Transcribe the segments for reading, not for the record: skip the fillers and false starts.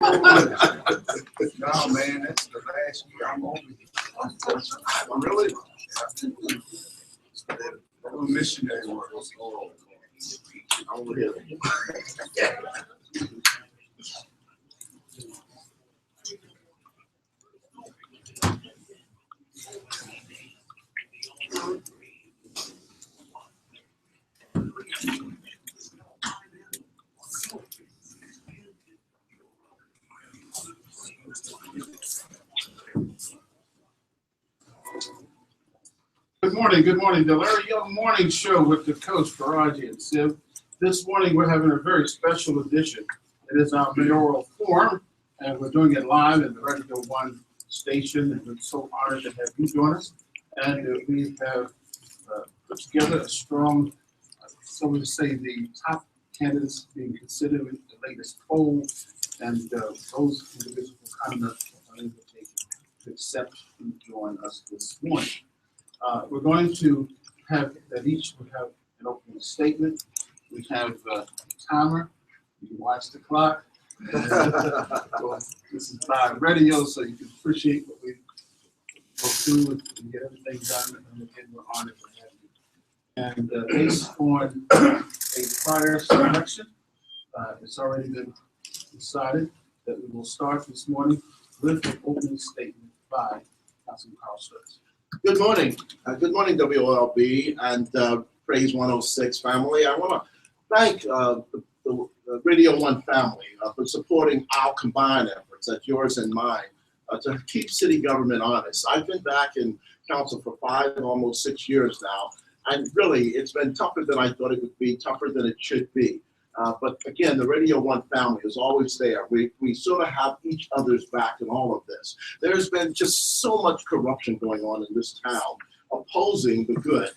No, man, that's the last year I'm over here. Really? Yeah. I'm a missionary work. Good morning. The Larry Young Morning Show with the coach, Faraji and Siv. This morning we're having a very special edition. It is our Mayoral Forum, and we're doing it live at the Radio 1 station, and we're so honored to have you join us. And we have put together a strong, so to say, the top candidates being considered in the latest poll, and those individuals were kind enough to accept and join us this morning. We're going to have that each will have an opening statement. We have a timer. You can watch the clock. This is live radio, so you can appreciate what we go through and get everything done. And again, we're honored to have you. And based on a prior selection, it's already been decided that we will start this morning with an opening statement by Councilman Carl Stokes. Good morning. Good morning, WOLB and Praise 106 family. I want to thank the Radio 1 family for supporting our combined efforts, that's yours and mine, to keep city government honest. I've been back in council for 5, almost 6 years now, and really it's been tougher than I thought it would be, tougher than it should be. But again, the Radio 1 family is always there. We sort of have each other's back in all of this. There's been just so much corruption going on in this town, opposing the good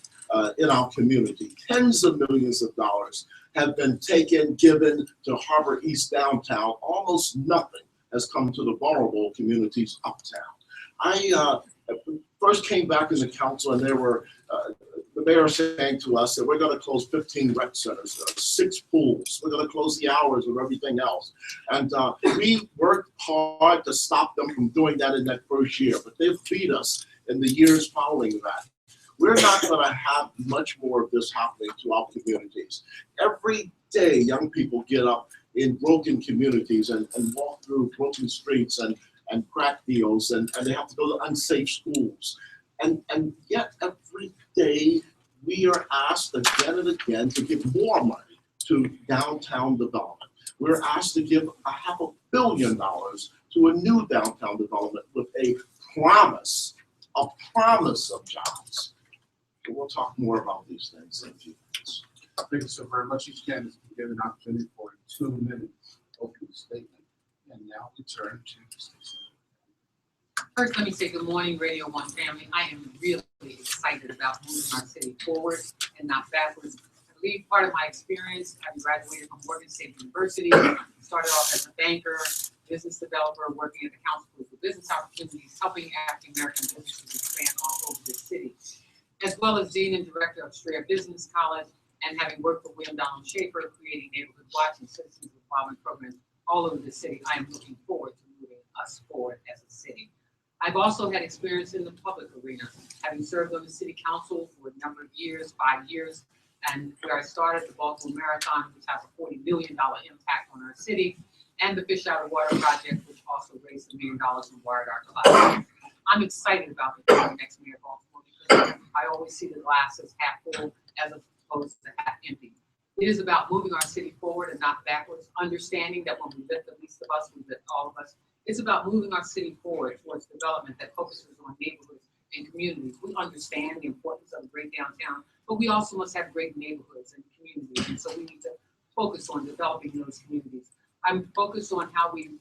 in our community. Tens of millions of dollars have been taken, given to Harbor East downtown. Almost nothing has come to the vulnerable communities uptown. I first came back as a council, and there were the mayor saying to us that we're going to close 15 rec centers, 6 pools. We're going to close the hours of everything else. And we worked hard to stop them from doing that in that first year, but they've beat us in the years following that. We're not going to have much more of this happening to our communities. Every day, young people get up in broken communities and walk through broken streets and crack deals, and they have to go to unsafe schools. And yet every day we are asked again and again to give more money to downtown development. We're asked to give $500 million to a new downtown development with a promise of jobs. And we'll talk more about these things in a few minutes. Thank you so very much. Each candidate is given an opportunity for a 2-minute opening statement. And now we turn to the station. First, let me say good morning, Radio 1 family. I am really excited about moving our city forward and not backwards. I believe part of my experience, having graduated from Morgan State University, started off as a banker, business developer, working at the Council for Business Opportunities, helping African American businesses expand all over the city, as well as dean and director of Strayer Business College, and having worked for William Donald Schaefer, creating Neighborhood Watch and Citizens Involvement programs all over the city. I am looking forward to moving us forward as a city. I've also had experience in the public arena, having served on the city council for a number of years, 5 years, and where I started the Baltimore Marathon, which has a $40 million impact on our city, and the Fish Out of Water project, which also raised $1 million and wired our cloud. I'm excited about becoming the next mayor of Baltimore because I always see the glass as half full as opposed to half empty. It is about moving our city forward and not backwards, understanding that when we lift the least of us, we lift all of us. It's about moving our city forward towards development that focuses on neighborhoods and communities. We understand the importance of a great downtown, but we also must have great neighborhoods and communities. And so we need to focus on developing those communities. I'm focused on how we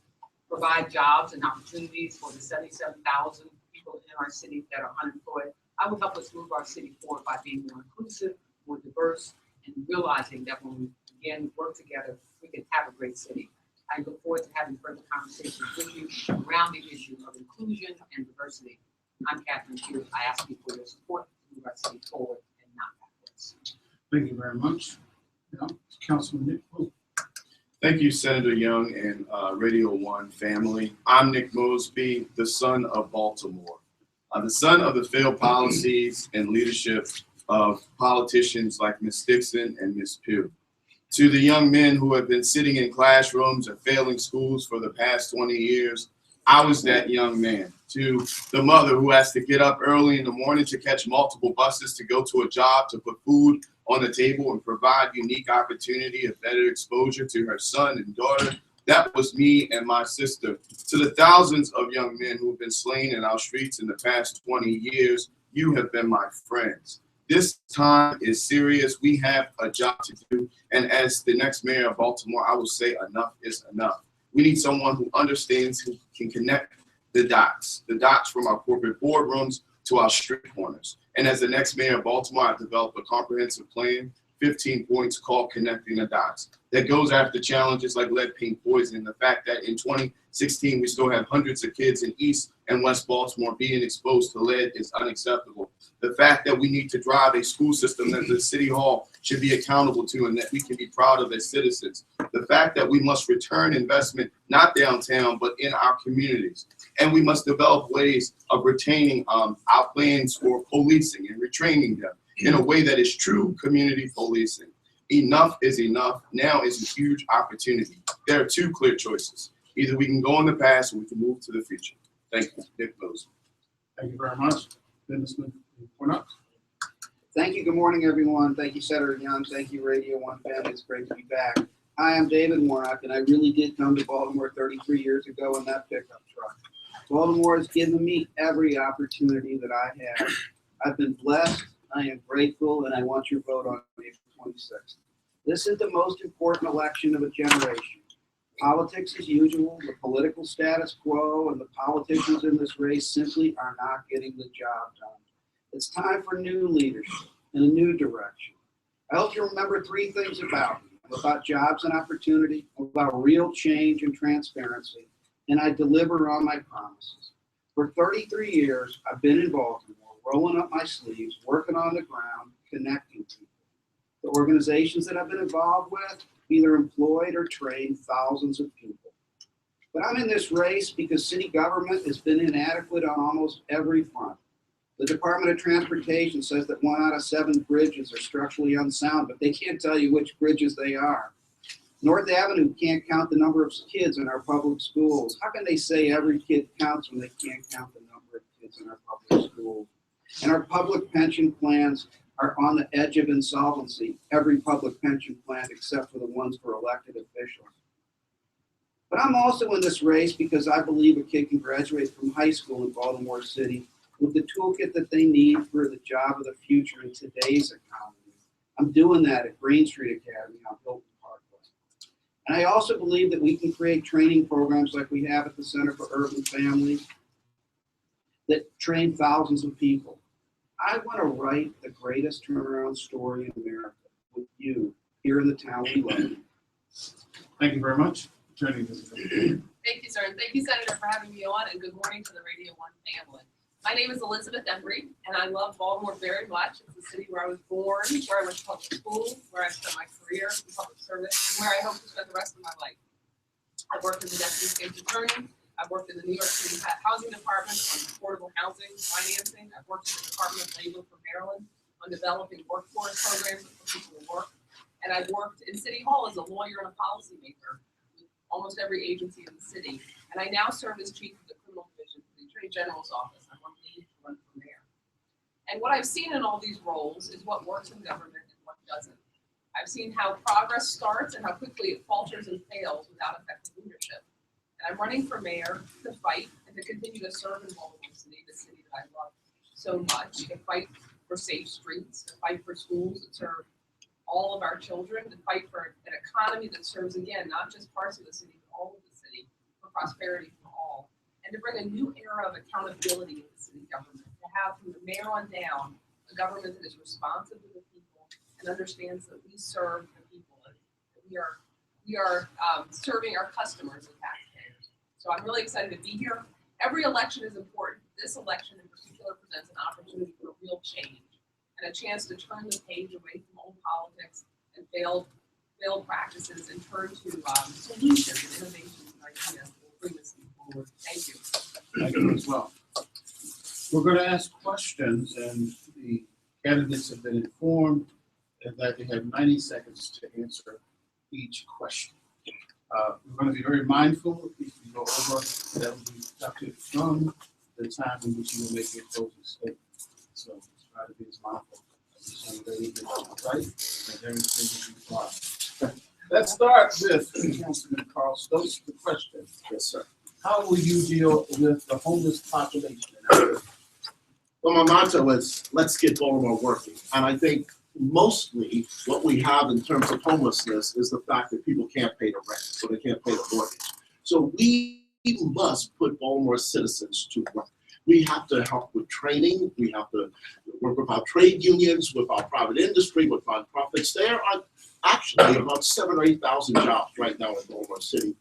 provide jobs and opportunities for the 77,000 people in our city that are unemployed. I will help us move our city forward by being more inclusive, more diverse, and realizing that when we again work together, we can have a great city. I look forward to having further conversations with you around the issue of inclusion and diversity. I'm Catherine Pugh. I ask you for your support to move our city forward and not backwards. Thank you very much. Councilman Nick. Thank you, Senator Young and Radio 1 family. I'm Nick Mosby, the son of Baltimore, the son of the failed policies and leadership of politicians like Ms. Dixon and Ms. Pugh. To the young men who have been sitting in classrooms and failing schools for the past 20 years, I was that young man. To the mother who has to get up early in the morning to catch multiple buses to go to a job, to put food on the table and provide unique opportunity of better exposure to her son and daughter. That was me and my sister. To the thousands of young men who have been slain in our streets in the past 20 years, you have been my friends. This time is serious. We have a job to do. And as the next mayor of Baltimore, I will say enough is enough. We need someone who understands, who can connect the dots from our corporate boardrooms to our street corners. And as the next mayor of Baltimore, I've developed a comprehensive plan, 15 points called Connecting the Dots, that goes after challenges like lead paint poisoning. The fact that in 2016, we still have hundreds of kids in East and West Baltimore being exposed to lead is unacceptable. The fact that we need to drive a school system that the city hall should be accountable to and that we can be proud of as citizens. The fact that we must return investment, not downtown, but in our communities. And we must develop ways of retaining our plans for policing and retraining them in a way that is true community policing. Enough is enough. Now is a huge opportunity. There are two clear choices. Either we can go in the past or we can move to the future. Thank you. Nick Mosby. Thank you very much. Ms. Warnock. Thank you. Good morning, everyone. Thank you, Senator Young. Thank you, Radio 1 family. It's great to be back. Hi, I'm David Warnock, and I really did come to Baltimore 33 years ago in that pickup truck. Baltimore has given me every opportunity that I have. I've been blessed, I am grateful, and I want your vote on April 26th. This is the most important election of a generation. Politics as usual, the political status quo, and the politicians in this race simply are not getting the job done. It's time for new leadership and a new direction. I hope you remember three things about me. I'm about jobs and opportunity, I'm about real change and transparency, and I deliver on my promises. For 33 years, I've been in Baltimore, rolling up my sleeves, working on the ground, connecting people. The organizations that I've been involved with either employed or trained thousands of people. But I'm in this race because city government has been inadequate on almost every front. The Department of Transportation says that 1 out of 7 bridges are structurally unsound, but they can't tell you which bridges they are. North Avenue can't count the number of kids in our public schools. How can they say every kid counts when they can't count the number of kids in our public schools? And our public pension plans are on the edge of insolvency, every public pension plan except for the ones for elected officials. But I'm also in this race because I believe a kid can graduate from high school in Baltimore City with the toolkit that they need for the job of the future in today's economy. I'm doing that at Green Street Academy on Hilton Parkway. And I also believe that we can create training programs like we have at the Center for Urban Families that train thousands of people. I want to write the greatest turnaround story in America with you here in the town we love. Thank you very much. Attorney Elizabeth. Thank you, sir. And thank you, Senator, for having me on, and good morning to the Radio 1 family. My name is Elizabeth Embry, and I love Baltimore very much. It's the city where I was born, where I went to public school, where I spent my career in public service, and where I hope to spend the rest of my life. I've worked as a deputy state's attorney. I've worked in the New York City Housing Department on affordable housing financing. I've worked in the Department of Labor for Maryland on developing workforce programs for people to work. And I've worked in City Hall as a lawyer and a policymaker with almost every agency in the city. And I now serve as chief of the criminal division for the Attorney General's office. I want to lead to run for mayor. And what I've seen in all these roles is what works in government and what doesn't. I've seen how progress starts and how quickly it falters and fails without effective leadership. And I'm running for mayor to fight and to continue to serve in Baltimore City, the city that I love so much, to fight for safe streets, to fight for schools that serve all of our children, to fight for an economy that serves, again, not just parts of the city, but all of the city, for prosperity for all, and to bring a new era of accountability in the city government, to have from the mayor on down a government that is responsive to the people and understands that we serve the people, and that we are serving our customers and taxpayers. So I'm really excited to be here. Every election is important. This election in particular presents an opportunity for real change and a chance to turn the page away from old politics and failed failed practices and turn to solutions and innovations and ideas that will bring this forward. Thank you. Thank you as well. We're going to ask questions, and the candidates have been informed that they have 90 seconds to answer each question. We're going to be very mindful if you go over, that will be deducted from the time in which you will make your closing statement. So try to be as mindful as this young lady is, right? And everything will be fine. Let's start with Councilman Carl Stokes. The question. Yes, sir. How will you deal with the homeless population? Well, my motto is, let's get Baltimore working. And I think mostly what we have in terms of homelessness is the fact that people can't pay the rent, so they can't pay the mortgage. So we must put Baltimore citizens to work. We have to help with training. We have to work with our trade unions, with our private industry, with nonprofits. There are actually about 7,000 or 8,000 jobs right now in Baltimore City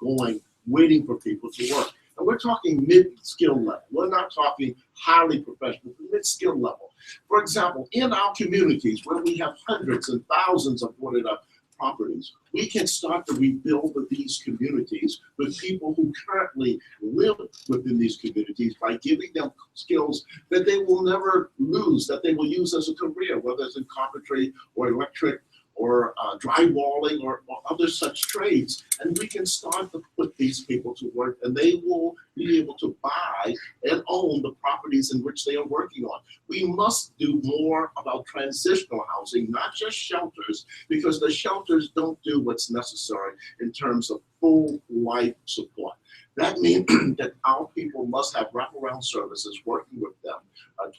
waiting for people to work. And we're talking mid-skill level. We're not talking highly professional, mid-skill level. For example, in our communities where we have hundreds and thousands of boarded up properties, we can start to rebuild these communities with people who currently live within these communities by giving them skills that they will never lose, that they will use as a career, whether it's in carpentry or electric or drywalling or other such trades. And we can start to put these people to work, and they will be able to buy and own the properties in which they are working on. We must do more about transitional housing, not just shelters, because the shelters don't do what's necessary in terms of full life support. That means that our people must have wraparound services working with them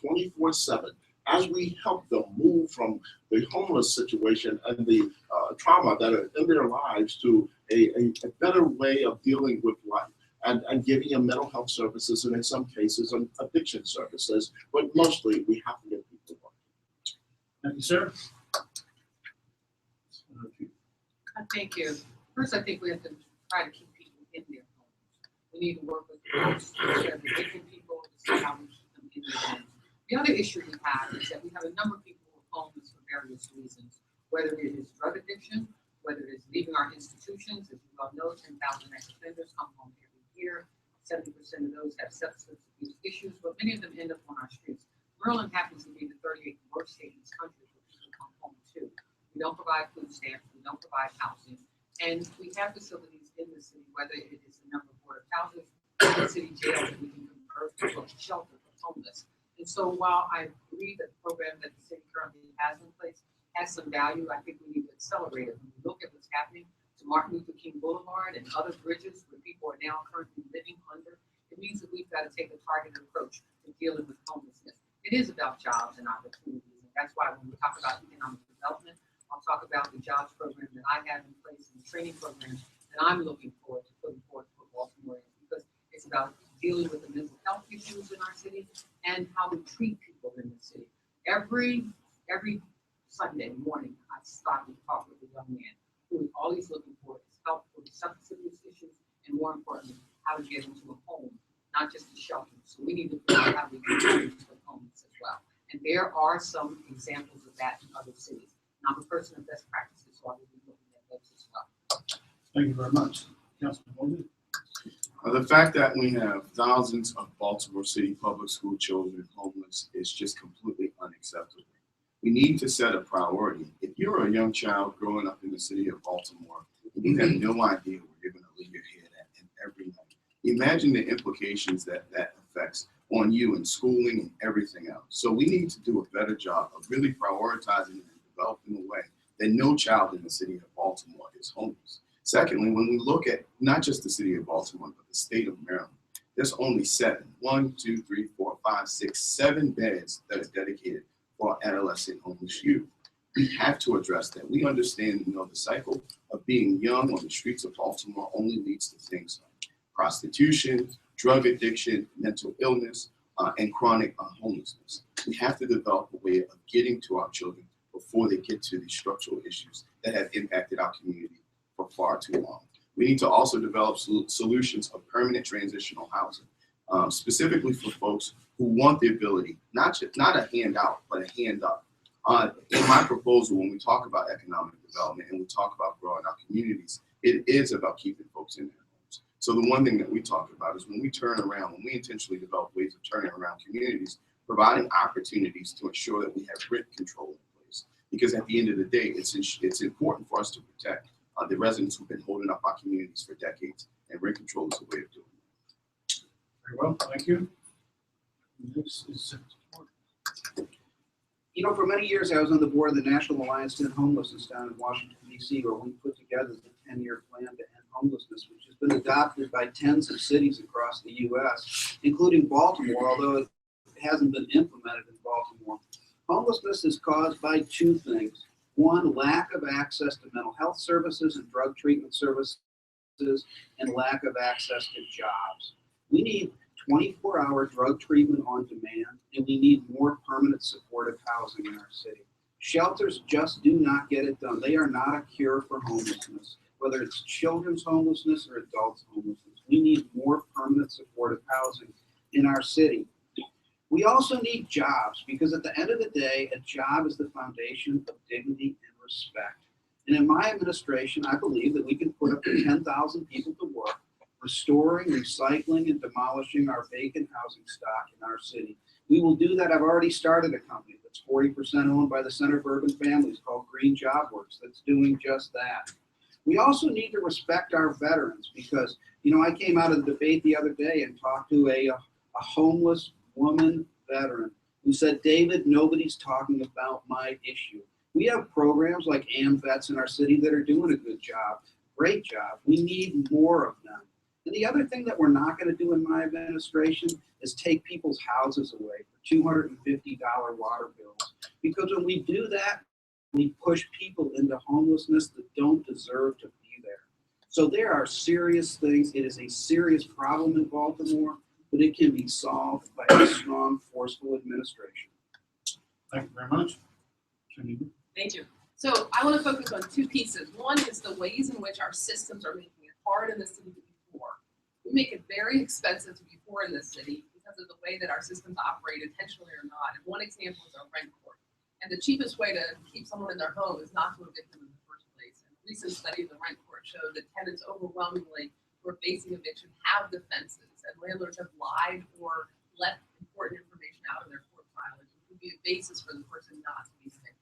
24/7. As we help them move from the homeless situation and the trauma that are in their lives to a better way of dealing with life and giving them mental health services and in some cases addiction services, but mostly we have to get people working. Thank you, sir. Thank you. First, I think we have to try to keep people in their homes. We need to work with those different people to see how we keep them in their homes. The other issue we have is that we have a number of people who are homeless for various reasons, whether it is drug addiction, whether it is leaving our institutions. As you well know, 10,000 ex-offenders come home every year. 70% of those have substance abuse issues, but many of them end up on our streets. Maryland happens to be the 38th worst state in this country for people to come home to. We don't provide food stamps, we don't provide housing, and we have facilities in the city, whether it is the number of board of houses, or the city jail that we can convert to a shelter for homeless. And so while I agree that the program that the city currently has in place has some value, I think we need to accelerate it. When we look at what's happening to Martin Luther King Boulevard and other bridges where people are now currently living under, it means that we've got to take a targeted approach to dealing with homelessness. It is about jobs and opportunities. And that's why when we talk about economic development, I'll talk about the jobs program that I have in place and the training program that I'm looking forward to putting forth for Baltimore, because it's about dealing with the mental health issues in our city and how we treat people in the city. Every Sunday morning, I stop and talk with a young man who is always looking for his help with substance abuse issues, and more importantly, how to get into a home, not just a shelter. So we need to figure out how we can into homes as well. And there are some examples of that in other cities. And I'm a person of best practices, so I will be looking at those as well. Thank you very much. Councilman Mosby. The fact that we have thousands of Baltimore City public school children homeless is just completely unacceptable. We need to set a priority. If you're a young child growing up in the city of Baltimore and you have no idea where you're going to lay your head at and every night, imagine the implications that affects on you in schooling and everything else. So we need to do a better job of really prioritizing and developing a way that no child in the city of Baltimore is homeless. Secondly, when we look at not just the city of Baltimore, but the state of Maryland, there's only 7 beds that are dedicated for adolescent homeless youth. We have to address that. We understand, the cycle of being young on the streets of Baltimore only leads to things like prostitution, drug addiction, mental illness, and chronic homelessness. We have to develop a way of getting to our children before they get to these structural issues that have impacted our community for far too long. We need to also develop solutions of permanent transitional housing, specifically for folks who want the ability, not a handout, but a hand up, In my proposal, when we talk about economic development and we talk about growing our communities, it is about keeping folks in their homes. So the one thing that we talk about is when we turn around, when we intentionally develop ways of turning around communities, providing opportunities to ensure that we have rent control in place. Because at the end of the day, it's important for us to protect the residents who've been holding up our communities for decades, and rent control is a way of doing it. Very well, thank you. Next is You know, for many years, I was on the board of the National Alliance to End Homelessness down in Washington, D.C., where we put together the 10-year plan to end homelessness, which has been adopted by tens of cities across the U.S., including Baltimore, although it hasn't been implemented in Baltimore. Homelessness is caused by two things. One, lack of access to mental health services and drug treatment services, and lack of access to jobs. We need 24-hour drug treatment on demand, and we need more permanent supportive housing in our city. Shelters just do not get it done. They are not a cure for homelessness, whether it's children's homelessness or adults' homelessness. We need more permanent supportive housing in our city. We also need jobs, because at the end of the day, a job is the foundation of dignity and respect. And in my administration, I believe that we can put up to 10,000 people to work, restoring, recycling, and demolishing our vacant housing stock in our city. We will do that. I've already started a company that's 40% owned by the Center for Urban Families called Green Job Works that's doing just that. We also need to respect our veterans, because, you know, I came out of the debate the other day and talked to a homeless woman veteran who said, David, nobody's talking about my issue. We have programs like AmVets in our city that are doing a good job, great job. We need more of them. And the other thing that we're not going to do in my administration is take people's houses away for $250 water bills. Because when we do that, we push people into homelessness that don't deserve to be there. So there are serious things. It is a serious problem in Baltimore, but it can be solved by a strong, forceful administration. Thank you very much. Thank you. So I want to focus on two pieces. One is the ways in which our systems are making it hard in the city to be poor. We make it very expensive to be poor in this city because of the way that our systems operate, intentionally or not. And one example is our rent court. And the cheapest way to keep someone in their home is not to evict them in the first place. And a recent study of the rent court showed that tenants overwhelmingly who are facing eviction have defenses, and landlords have lied or left important information out of their court filings, which would be a basis for the person not to be evicted.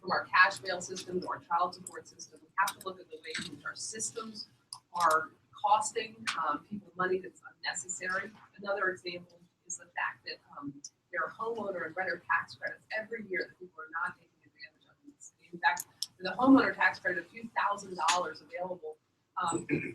From our cash bail system to our child support system, we have to look at the ways in which our systems are costing people money that's unnecessary. Another example is the fact that there are homeowner and renter tax credits every year that people are not taking advantage of in the city. In fact, the homeowner tax credit, a few $1,000s available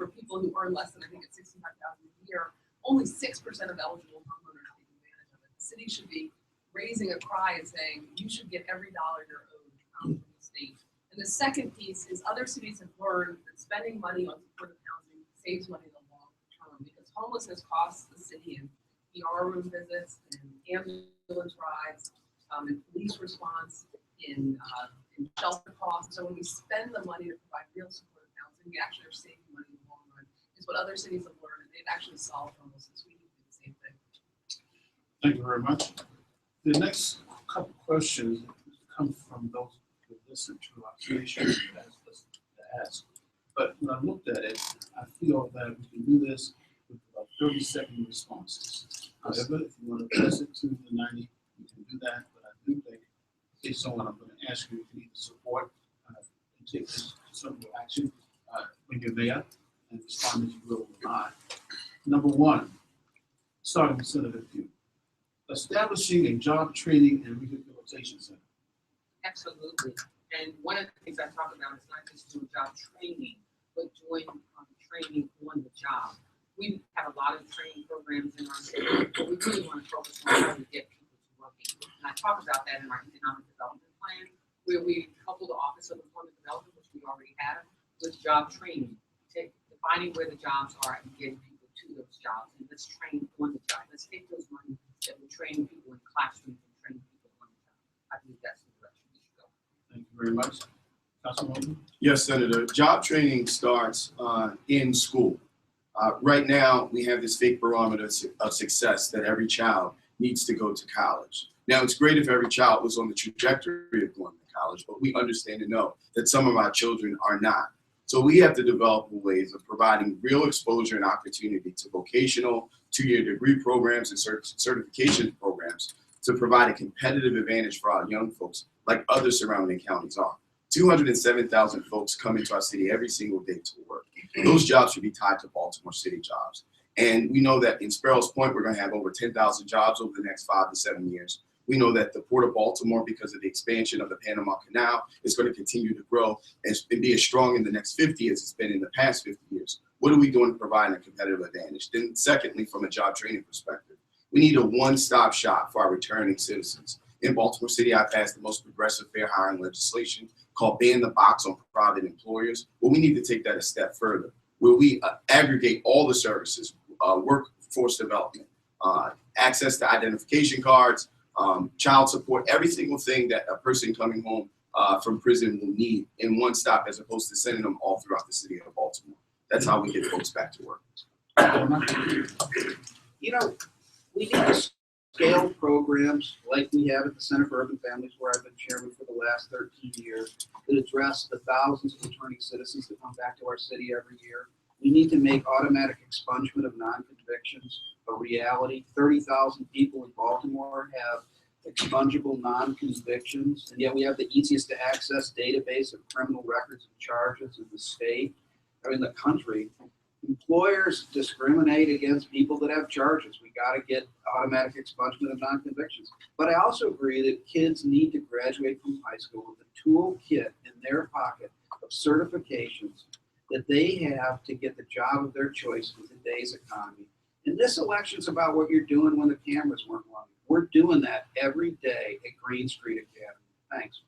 for people who earn less than, I think it's $65,000 a year. Only 6% of eligible homeowners take advantage of it. The city should be raising a cry and saying you should get every dollar you're owed from the state. And the second piece is other cities have learned that spending money on supportive housing saves money in the long term, because homelessness costs the city in ER room visits, and ambulance rides, and police response, in shelter costs. So when we spend the money to provide real supportive housing, we actually are saving money in the long run. Is what other cities have learned, and they've actually solved homelessness. We need to do the same thing. Thank you very much. The next couple questions come from those who listen to our station to ask. But when I looked at it, I feel that we can do this with about 30-second responses. However, if you want to press it to the 90, you can do that. But I do think, in case someone, I'm going to ask you if you need to support and take this considerable action when you're there, and respond as you will or not. Number one, starting with Senator Pugh. Establishing a job training and rehabilitation center. Absolutely. And one of the things I talk about is not just doing job training, but doing training on the job. We have a lot of training programs in our city, but we really want to focus on how to get people to working. And I talk about that in our economic development plan, where we couple the Office of Employment Development, which we already have, with job training, defining where the jobs are and getting people to those jobs. And let's train on the job. Let's take those money that we train people in classrooms and train people on the job. I think that's the direction we should go. Thank you very much. Councilwoman? Yes, Senator. Job training starts in school. Right now, we have this fake barometer of success that every child needs to go to college. Now, it's great if every child was on the trajectory of going to college, but we understand and know that some of our children are not. So we have to develop ways of providing real exposure and opportunity to vocational, two-year degree programs and certification programs to provide a competitive advantage for our young folks like other surrounding counties are. 207,000 folks come into our city every single day to work. Those jobs should be tied to Baltimore City jobs. And we know that in Sparrows Point, we're gonna have over 10,000 jobs over the next 5 to 7 years. We know that the Port of Baltimore, because of the expansion of the Panama Canal, is going to continue to grow and be as strong in the next 50 as it's been in the past 50 years. What are we doing to provide a competitive advantage? Then secondly, from a job training perspective, we need a one-stop shop for our returning citizens. In Baltimore City, I passed the most progressive fair hiring legislation called Ban the Box on private employers. Well, we need to take that a step further, where we aggregate all the services, workforce development, access to identification cards, child support, every single thing that a person coming home from prison will need in one stop, as opposed to sending them all throughout the city of Baltimore. That's how we get folks back to work. You know, we need to scale programs like we have at the Center for Urban Families, where I've been chairman for the last 13 years, that address the thousands of returning citizens that come back to our city every year. We need to make automatic expungement of non-convictions a reality. 30,000 people in Baltimore have expungible non-convictions, and yet we have the easiest to access database of criminal records and charges in the state, or in the country. Employers discriminate against people that have charges. We got to get automatic expungement of non-convictions. But I also agree that kids need to graduate from high school with a toolkit in their pocket of certifications that they have to get the job of their choice in today's economy. And this election's about what you're doing when the cameras weren't running. We're doing that every day at Green Street Academy. Thanks.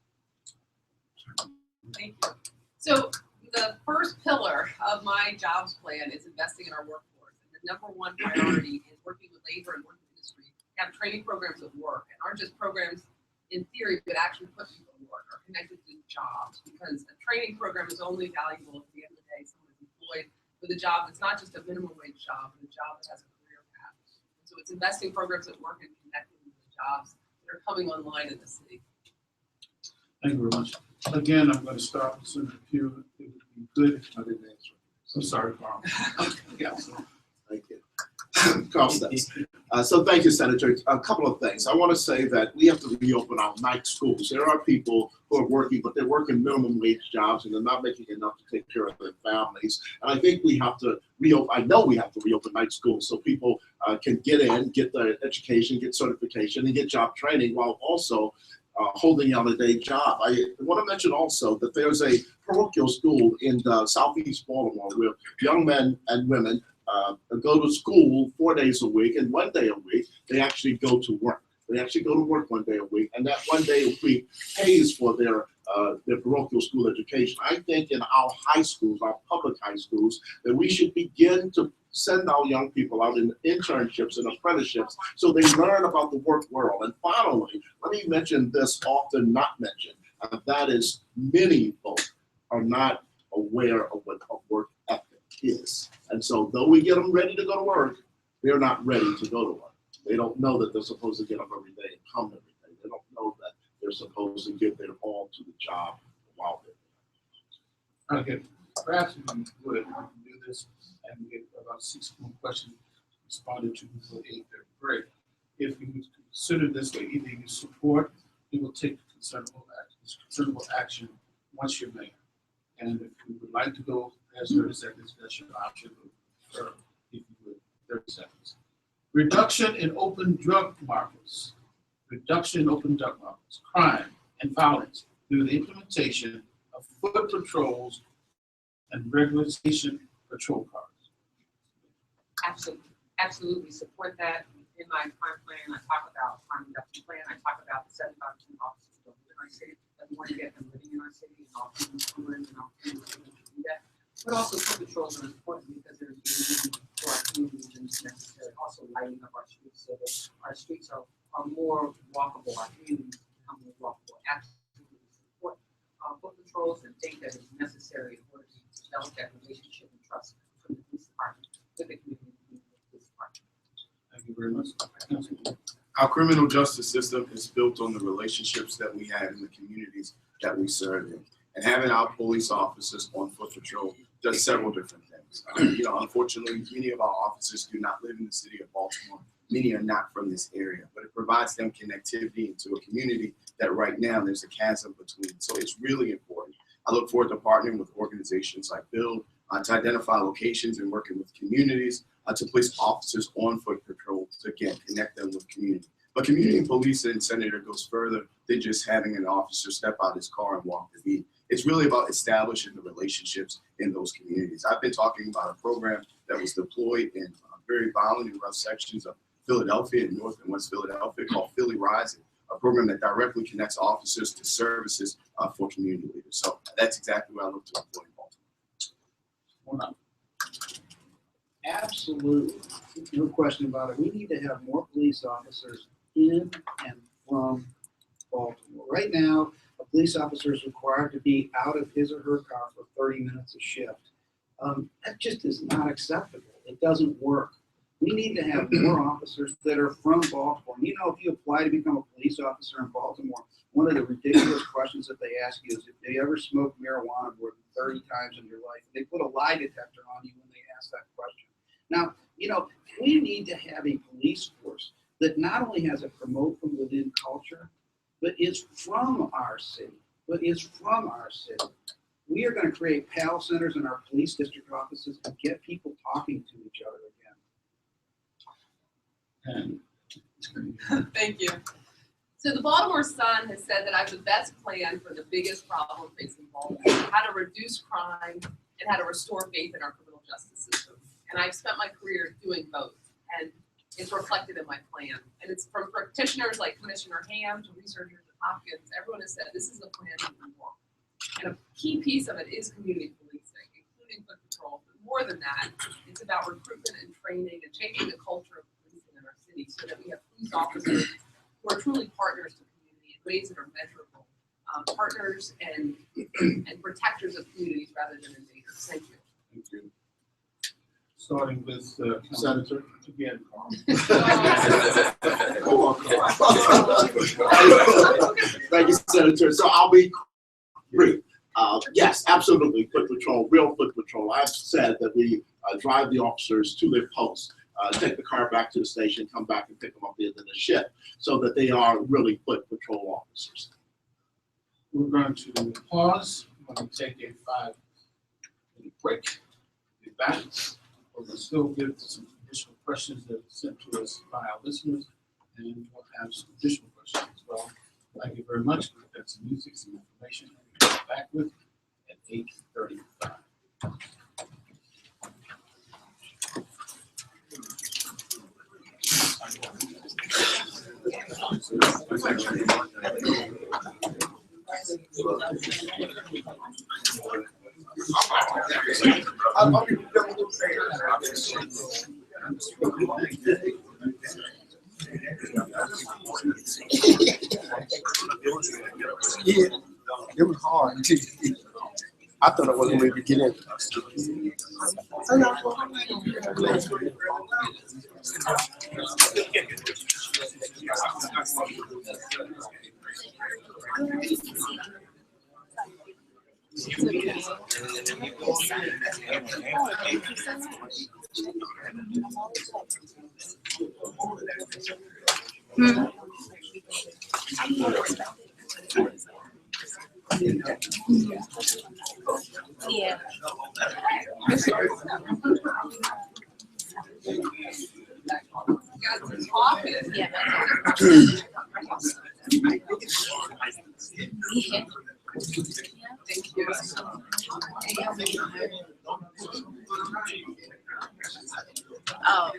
Thank you. So the first pillar of my jobs plan is investing in our workforce. And the number one priority is working with labor and work industry to have training programs of work, and aren't just programs in theory, but actually put people to work or connected to jobs, because a training program is only valuable at the end of the day someone is employed with a job that's not just a minimum wage job, but a job that has a career path. So it's investing programs at work and connecting with the jobs that are coming online in the city. Thank you very much. Again, I'm going to start with Senator Pugh. It would be good. I didn't answer. So sorry, Carl. Yeah, thank you. Carl Stokes. So thank you, Senator. A couple of things. I want to say that we have to reopen our night schools. There are people who are working, but they're working minimum wage jobs and they're not making enough to take care of their families. And I think we have to reopen, I know we have to reopen night schools so people can get in, get their education, get certification, and get job training while also holding on a day job. I want to mention also that there's a parochial school in southeast Baltimore where young men and women go to school 4 days a week, and 1 day a week they actually go to work. They actually go to work 1 day a week, and that 1 day a week pays for their parochial school education. I think in our high schools, our public high schools, that we should begin to send our young people out in internships and apprenticeships so they learn about the work world. And finally, let me mention this often not mentioned, that is many folks are not aware of what a work ethic is. And so though we get them ready to go to work, they're not ready to go to work. They don't know that they're supposed to get up every day and come every day. They don't know that they're supposed to give their all to the job while they're there. Okay, perhaps we can do this and get about 6 more questions responded to before 8:30. Great. If you would consider this way, either you support, you will take considerable action once you're mayor. And if you would like to go past 30 seconds, that's your option. Or if you would, 30 seconds. Reduction in open drug markets. Reduction in open drug markets, crime and violence through the implementation of foot patrols and regularization patrol cars. Absolutely support that. In my crime plan, I talk about crime reduction plan. I talk about the 75% officers who don't live in our city, but we want to get them living in our city and all things schooling and all things to do that. But also foot patrols are important because they're engaging for our communities and it's necessary. Also lighting up our streets so that our streets are more walkable, our communities become more walkable. Absolutely support foot patrols and think that it's necessary in order to develop that relationship and trust between the police department with the community. Thank you very much. Our criminal justice system is built on the relationships that we have in the communities that we serve in. And having our police officers on foot patrol does several different things. Unfortunately, many of our officers do not live in the city of Baltimore. Many are not from this area, but it provides them connectivity into a community that right now there's a chasm between. So it's really important. I look forward to partnering with organizations like BUILD to identify locations and working with communities to place officers on foot patrol to, again, connect them with community. But community policing, Senator, goes further than just having an officer step out his car and walk the beat. It's really about establishing the relationships in those communities. I've been talking about a program that was deployed in very violent and rough sections of Philadelphia and North and West Philadelphia called Philly Rising, a program that directly connects officers to services for community leaders. So that's exactly what I look to employ in Baltimore. Absolutely, no question about it. We need to have more police officers in and from Baltimore. Right now, a police officer is required to be out of his or her car for 30 minutes a shift. That just is not acceptable. It doesn't work. We need to have more officers that are from Baltimore. You know, if you apply to become a police officer in Baltimore, one of the ridiculous questions that they ask you is if they ever smoked marijuana more than 30 times in your life. They put a lie detector on you when they ask that question. Now, we need to have a police force that not only has a promote from within culture, but is from our city. We are going to create PAL centers in our police district offices and get people talking to each other again. Thank you. So the Baltimore Sun has said that I have the best plan for the biggest problem facing Baltimore, how to reduce crime and how to restore faith in our criminal justice system. And I've spent my career doing both, and it's reflected in my plan. And it's from practitioners like Commissioner Ham to researchers at Hopkins. Everyone has said this is the plan that we want. And a key piece of it is community policing, including foot patrol. But more than that, it's about recruitment and training and changing the culture of policing in our city so that we have police officers who are truly partners to community in ways that are measurable, partners and protectors of communities rather than invaders. Thank you. Thank you. Starting with Senator. Again, Carl. Thank you, Senator. So I'll be brief. Yes, absolutely, foot patrol, real foot patrol. I've said that we drive the officers to their posts, take the car back to the station, come back and pick them up at the end of the shift, so that they are really foot patrol officers. We're going to pause. We're going to take a 5-minute break. Be back. We'll still get some additional questions that are sent to us by our listeners, and we'll have some additional questions as well. Thank you very much. We've got some music, some information that we'll be back with at 8:35. Yeah, it was hard. I thought I wasn't ready to get in. Yeah. Guys, it's talking. Yeah. Thank you. Oh.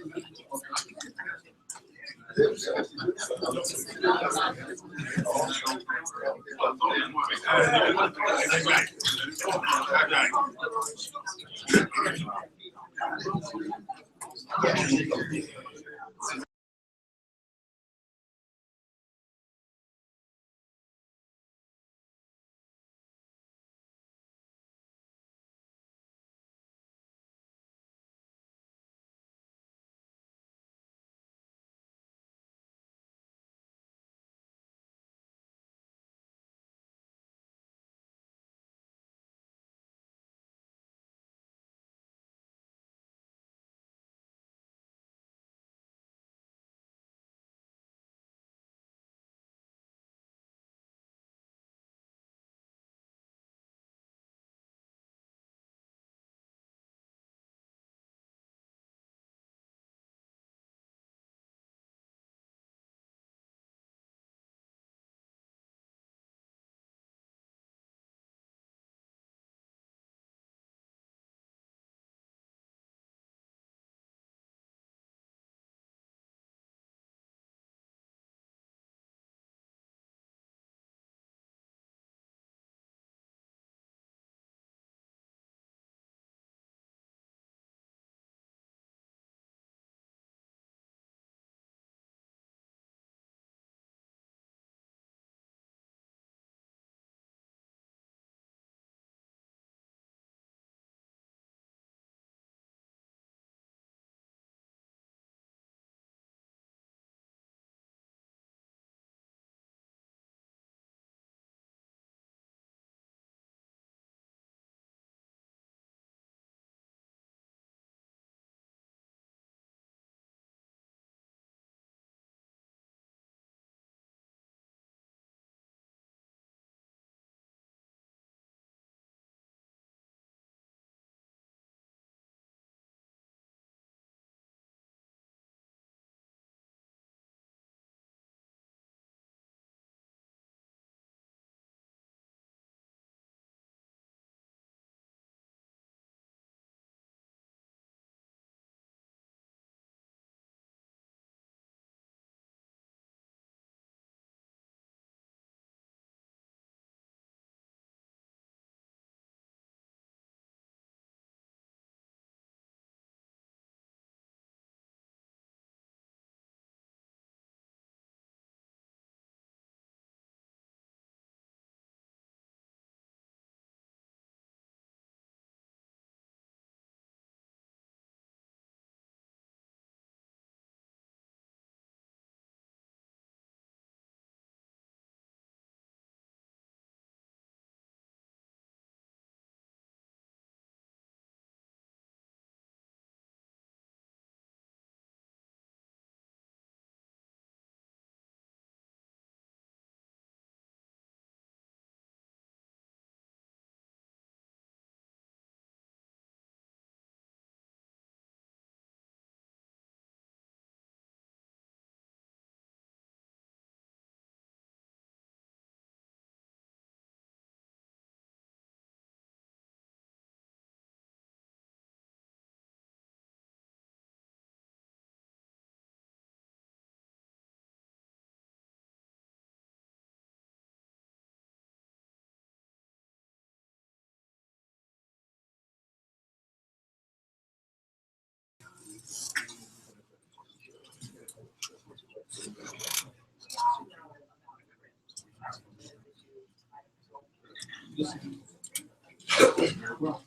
Very well.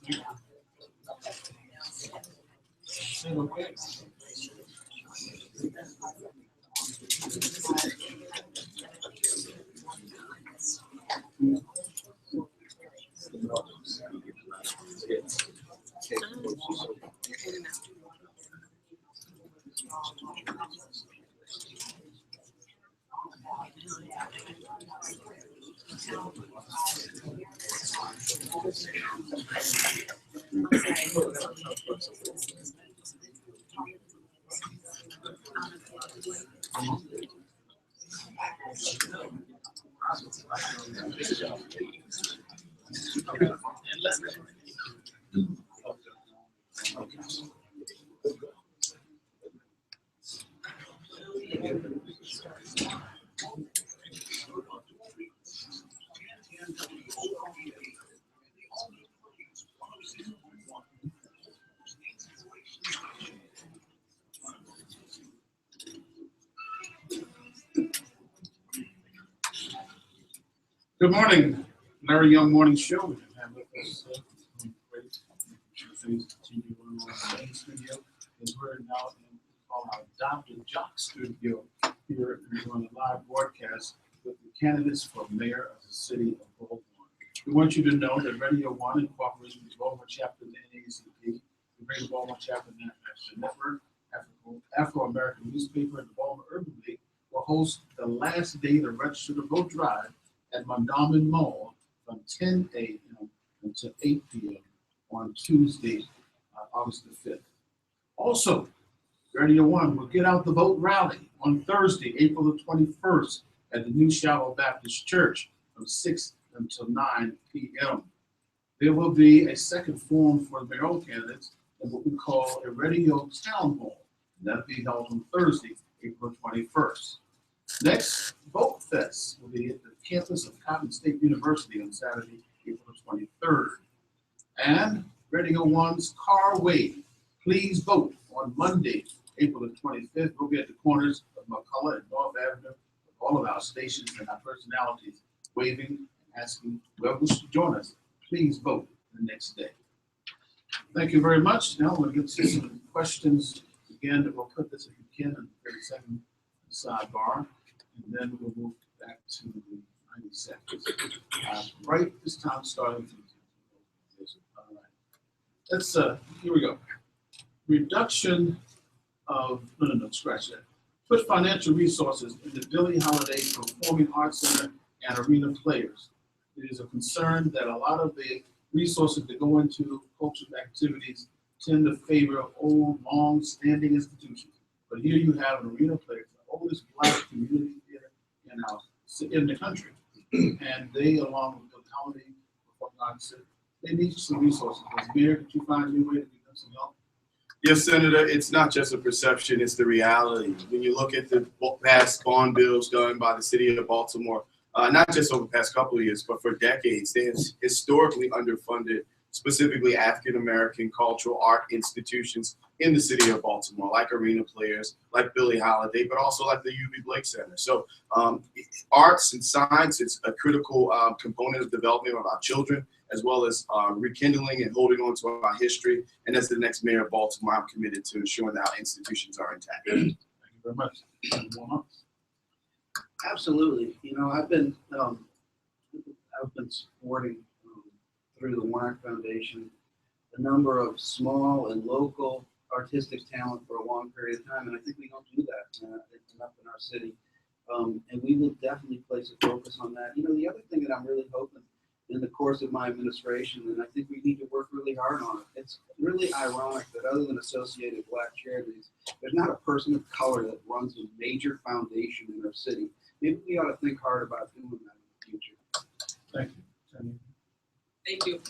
Good morning, Larry Young Morning Show. We have with us great TV Main Studio, as we're now in our Dr. Jock Studio here and doing a live broadcast with the candidates for mayor of the city of Baltimore. We want you to know that Radio 1, in cooperation with the Baltimore chapter of the NAACP, the Greater Baltimore chapter of the National Network, Afro-American newspaper, and the Baltimore Urban League will host the last day to register to vote drive at Mondawmin Mall from 10 a.m. until 8 p.m. on Tuesday, August the 5th. Also, Radio 1 will get out the vote rally on Thursday, April the 21st at the New Shallow Baptist Church from 6 until 9 p.m. There will be a second forum for the mayoral candidates in what we call a radio town hall. And that'll be held on Thursday, April 21st. Next, Vote Fest will be at the campus of Cotton State University on Saturday, April 23rd. And Radio 1's Car Wave, Please Vote on Monday, April the 25th. We'll be at the corners of McCullough and North Avenue with all of our stations and our personalities waving and asking whoever wishes to join us, please vote the next day. Thank you very much. Now we'll get to some questions again that we'll put this, if you can, in the 30 second sidebar. And then we'll move back to the 90 seconds. Right this time, starting from all right. Let's here we go. Reduction of scratch that. Put financial resources in the Billie Holiday Performing Arts Center and arena players. It is a concern that a lot of the resources that go into cultural activities tend to favor old, long-standing institutions. But here you have an arena player, the oldest Black community theater in the country, and they, along with the Holiday Performing Arts Center, they need some resources. Mayor, could you find a new way to give them some help? Yes, Senator, it's not just a perception, it's the reality. When you look at the past bond bills done by the city of Baltimore, not just over the past couple of years, but for decades, they have historically underfunded specifically African-American cultural art institutions in the city of Baltimore, like arena players, like Billie Holiday, but also like the UB Blake Center. So arts and science is a critical component of development of our children, as well as rekindling and holding on to our history. And as the next mayor of Baltimore, I'm committed to ensuring that our institutions are intact. Thank you very much. Absolutely. You know, I've been supporting through the Warnock Foundation a number of small and local artistic talent for a long period of time, and I think we don't do that enough in our city. And we will definitely place a focus on that. You know, the other thing that I'm really hoping in the course of my administration, and I think we need to work really hard on it. It's really ironic that other than Associated Black Charities, there's not a person of color that runs a major foundation in our city. Maybe we ought to think hard about doing that in the future. Thank you. Thank you.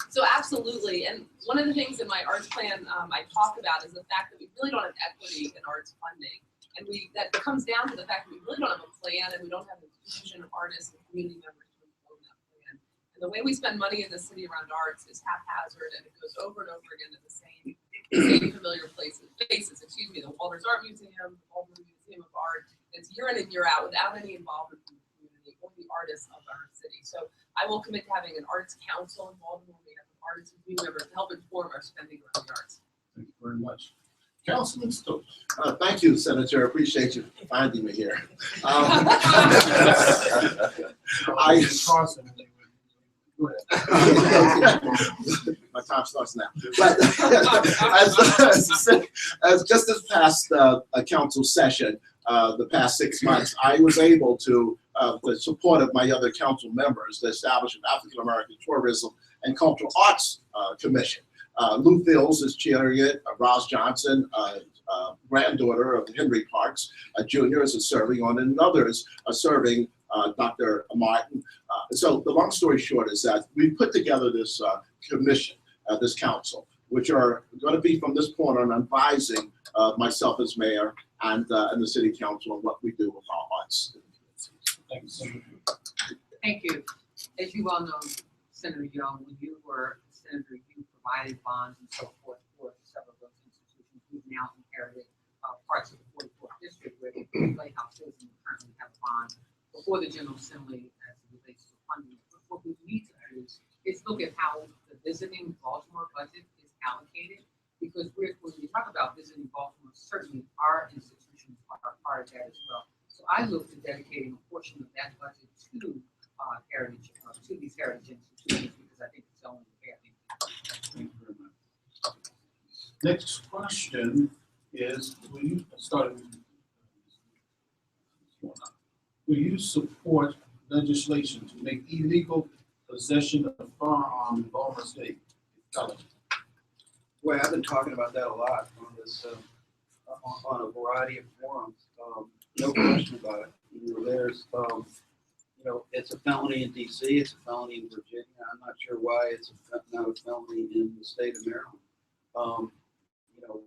So absolutely, and one of the things in my arts plan I talk about is the fact that we really don't have equity in arts funding. And that comes down to the fact that we really don't have a plan and we don't have an institution of artists and community members to inform that plan. And the way we spend money in the city around arts is haphazard, and it goes over and over again to the same familiar faces. Excuse me, the Walters Art Museum, the Baltimore Museum of Art. It's year in and year out without any involvement from the community or the artists of our city. So I will commit to having an arts council in Baltimore. We have an artist review member to help inform our spending around the arts. Thank you very much. Councilman Stokes. Thank you, Senator. Appreciate you finding me here. Carson. Go ahead. My time starts now. But as just this past council session, the past 6 months, I was able to, with the support of my other council members, to establish an African American Tourism and Cultural Arts Commission. Lou Fields is chairing it. Roz Johnson, granddaughter of Henry Parks Jr. is serving on it, and others are serving. Dr. Martin. So the long story short is that we put together this commission, this council, which are going to be from this point on advising myself as mayor and the city council on what we do with our arts. Thank you, Senator. Thank you. As you all know, Senator Young, when you were senator, you provided bonds and so forth for several of those institutions. We've now inherited parts of the 44th district where the playhouse is, and we currently have a bond before the General Assembly as it relates to funding. But what we need to do is look at how the visiting Baltimore budget is allocated, because when we talk about visiting Baltimore, certainly our institutions are part of that as well. So I look to dedicating a portion of that budget to heritage, to these heritage institutions, because I think it's only fair thing. Thank you very much. Next question is, will you support legislation to make illegal possession of firearms in Baltimore State felony? Boy, I've been talking about that a lot on this, on a variety of forums. No question about it. There's, it's a felony in DC, it's a felony in Virginia. I'm not sure why it's not a felony in the state of Maryland.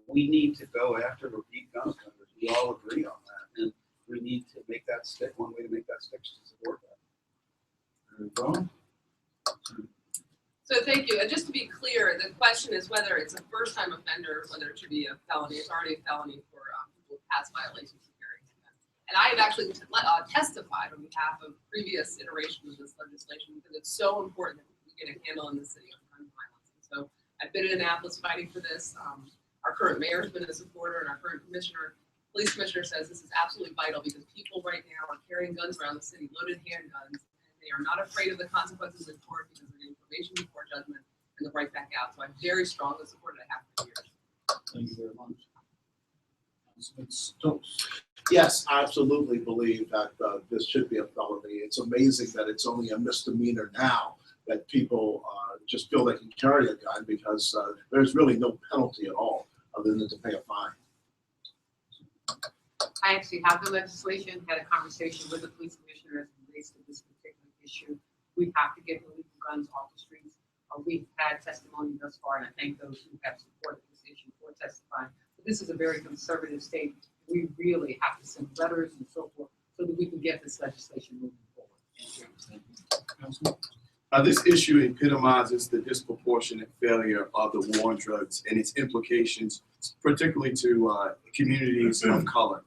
We need to go after repeat gun offenders. We all agree on that, and we need to make that stick. One way to make that stick is to support that. There you go. So thank you. And just to be clear, the question is whether it's a first-time offender, whether it should be a felony. It's already a felony for people with past violations of carrying a gun. And I have actually testified on behalf of previous iterations of this legislation because it's so important that we get a handle in the city on gun violence. And so I've been in Annapolis fighting for this. Our current mayor has been a supporter, and our current police commissioner says this is absolutely vital because people right now are carrying guns around the city, loaded handguns, and they are not afraid of the consequences in court because they're getting probation before judgment and they're right back out. So I'm very strongly supported. I have for years. Thank you very much. Councilman Stokes. Yes, I absolutely believe that this should be a felony. It's amazing that it's only a misdemeanor now, that people just feel they can carry a gun because there's really no penalty at all other than to pay a fine. I actually have the legislation, had a conversation with the police commissioner as it relates to this particular issue. We have to get illegal guns off the streets. We've had testimony thus far, and I thank those who have supported this issue for testifying. But this is a very conservative state. We really have to send letters and so forth so that we can get this legislation moving forward. Thank you. Councilman. This issue epitomizes the disproportionate failure of the war on drugs and its implications, particularly to communities of color.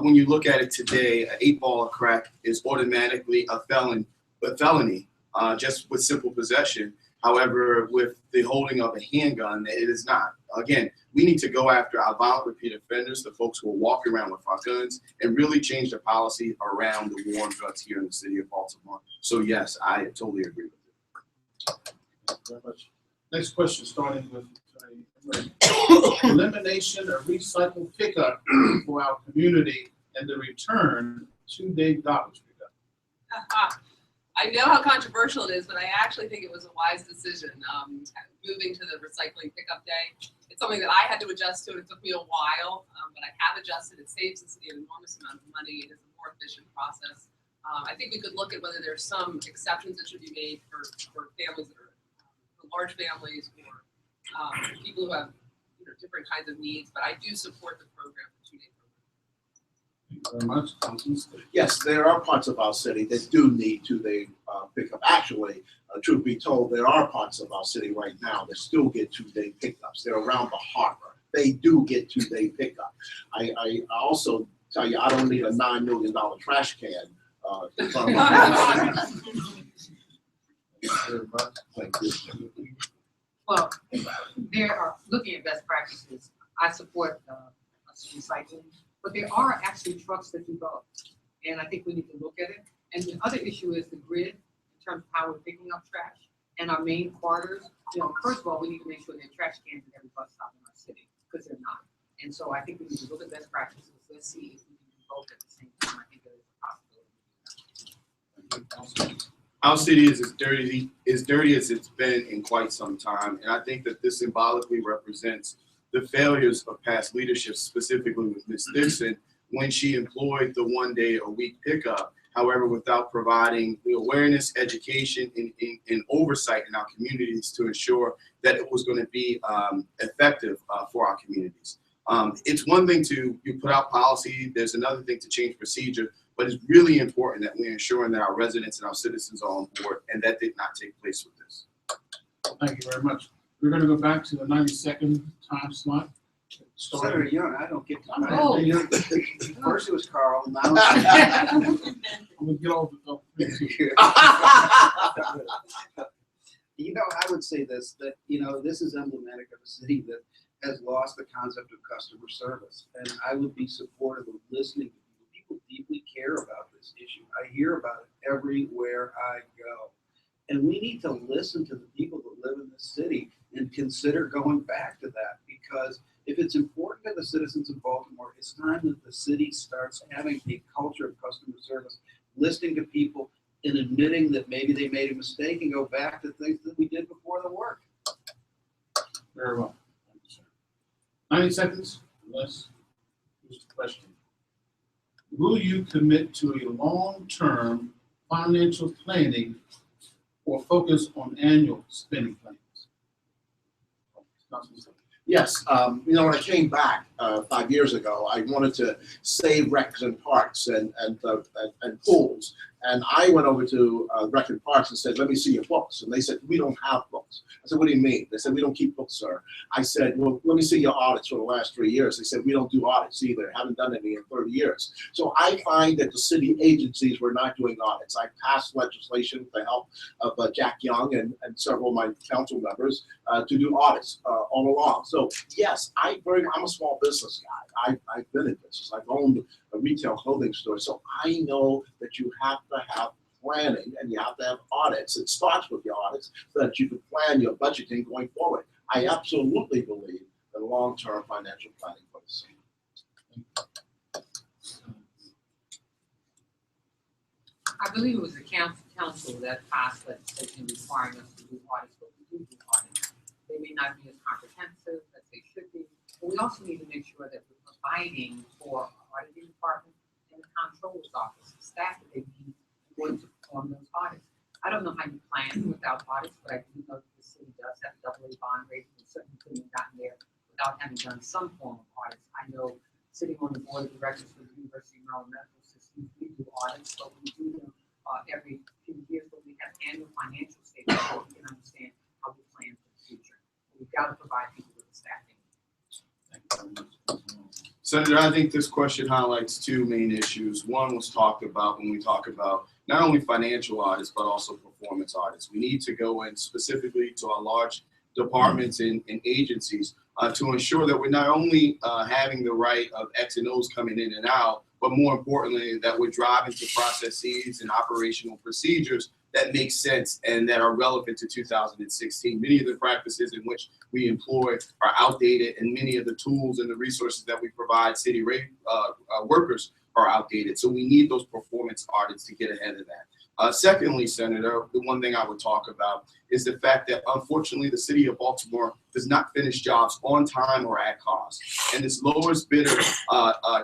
When you look at it today, an 8-ball of crack is automatically a felony, just with simple possession. However, with the holding of a handgun, it is not. Again, we need to go after our violent repeat offenders, the folks who are walking around with our guns, and really change the policy around the war on drugs here in the city of Baltimore. So yes, I totally agree with you. Thank you very much. Next question, starting with elimination of recycled pickup for our community and the return 2-day garbage pickup. I know how controversial it is, but I actually think it was a wise decision. Moving to the recycling pickup day, it's something that I had to adjust to. It took me a while, but I have adjusted. It saves the city an enormous amount of money. It is a more efficient process. I think we could look at whether there's some exceptions that should be made for families that are for large families or people who have different kinds of needs. But I do support the program for 2-day program. Thank you very much. Councilman. Yes, there are parts of our city that do need 2-day pickup. Actually, truth be told, there are parts of our city right now that still get 2-day pickups. They're around the harbor. They do get 2-day pickup. I also tell you, I don't need a $9 million trash can Thank you. Well, there are, looking at best practices, I support recycling, but there are actually trucks that do both. And I think we need to look at it. And the other issue is the grid in terms of how we're picking up trash. And our main quarters, you know, first of all, we need to make sure there are trash cans at every bus stop in our city, because they're not. And so I think we need to look at best practices. Let's see if we can do both at the same time. I think there is a possibility. Our city is as dirty as it's been in quite some time, and I think that this symbolically represents the failures of past leadership, specifically with Ms. Dixon, when she employed the 1 day a week pickup. However, without providing the awareness, education, and oversight in our communities to ensure that it was going to be effective for our communities. It's one thing to put out policy. There's another thing to change procedure. But it's really important that we're ensuring that our residents and our citizens are on board, and that did not take place with this. Thank you very much. We're going to go back to the 90-second time slot. Senator Young, I don't get to. Oh. First it was Carl, now I'm going to get all the You know, I would say this, that, you know, this is emblematic of a city that has lost the concept of customer service. And I would be supportive of listening to people. People deeply care about this issue. I hear about it everywhere I go. And we need to listen to the people that live in this city and consider going back to that, because if it's important to the citizens of Baltimore, it's time that the city starts having a culture of customer service, listening to people and admitting that maybe they made a mistake and go back to things that we did before the work. Very well. Thank you, sir. 90 seconds, unless there's a question. Will you commit to a long-term financial planning or focus on annual spending plans? Yes, you know, when I came back 5 years ago, I wanted to save recs and parks and pools. And I went over to Rec and Parks and said, let me see your books. And they said, we don't have books. I said, what do you mean? They said, we don't keep books, sir. I said, well, let me see your audits for the last 3 years. They said, we don't do audits either. Haven't done any in 30 years. So I find that the city agencies were not doing audits. I passed legislation with the help of Jack Young and several of my council members to do audits all along. So yes, I'm a small business guy. I've been in business. I've owned a retail clothing store. So I know that you have to have planning and you have to have audits. It starts with your audits so that you can plan your budgeting going forward. I absolutely believe in long-term financial planning for the city. I believe it was the council that passed legislation requiring us to do audits, but we do audits. They may not be as comprehensive as they should be, but we also need to make sure that we're providing for our auditing department and the comptroller's office, the staff that they need in order to perform those audits. I don't know how you plan without audits, but I do know that the city does have a AA bond rating, and certainly couldn't have gotten there without having done some form of audits. I know sitting on the board of directors for the University of Maryland Medical System, we do audits, but we do them every few years, but we have annual financial statements so we can understand how we plan for the future. We've got to provide people with the staffing. Senator, I think this question highlights two main issues. One was talked about when we talk about not only financial audits, but also performance audits. We need to go in specifically to our large departments and agencies to ensure that we're not only having the right of X and O's coming in and out, but more importantly, that we're driving to processes and operational procedures that make sense and that are relevant to 2016. Many of the practices in which we employ are outdated, and many of the tools and the resources that we provide city workers are outdated. So we need those performance audits to get ahead of that. Secondly, Senator, the one thing I would talk about is the fact that unfortunately the city of Baltimore does not finish jobs on time or at cost. And this lowest bidder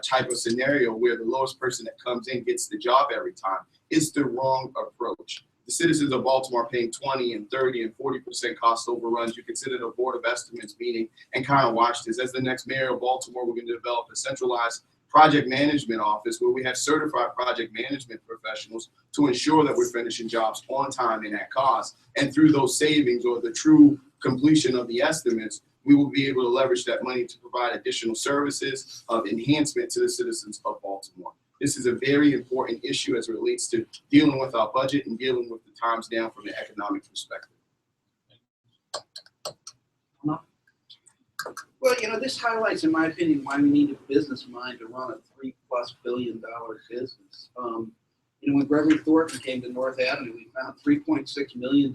type of scenario where the lowest person that comes in gets the job every time is the wrong approach. The citizens of Baltimore are paying 20 and 30 and 40% cost overruns. You consider the Board of Estimates meeting and kind of watch this. As the next mayor of Baltimore, we're going to develop a centralized project management office where we have certified project management professionals to ensure that we're finishing jobs on time and at cost. And through those savings or the true completion of the estimates, we will be able to leverage that money to provide additional services of enhancement to the citizens of Baltimore. This is a very important issue as it relates to dealing with our budget and dealing with the times down from an economic perspective. Well, this highlights, in my opinion, why we need a business mind to run a $3+ billion business. When Gregory Thornton came to North Avenue, we found $3.6 million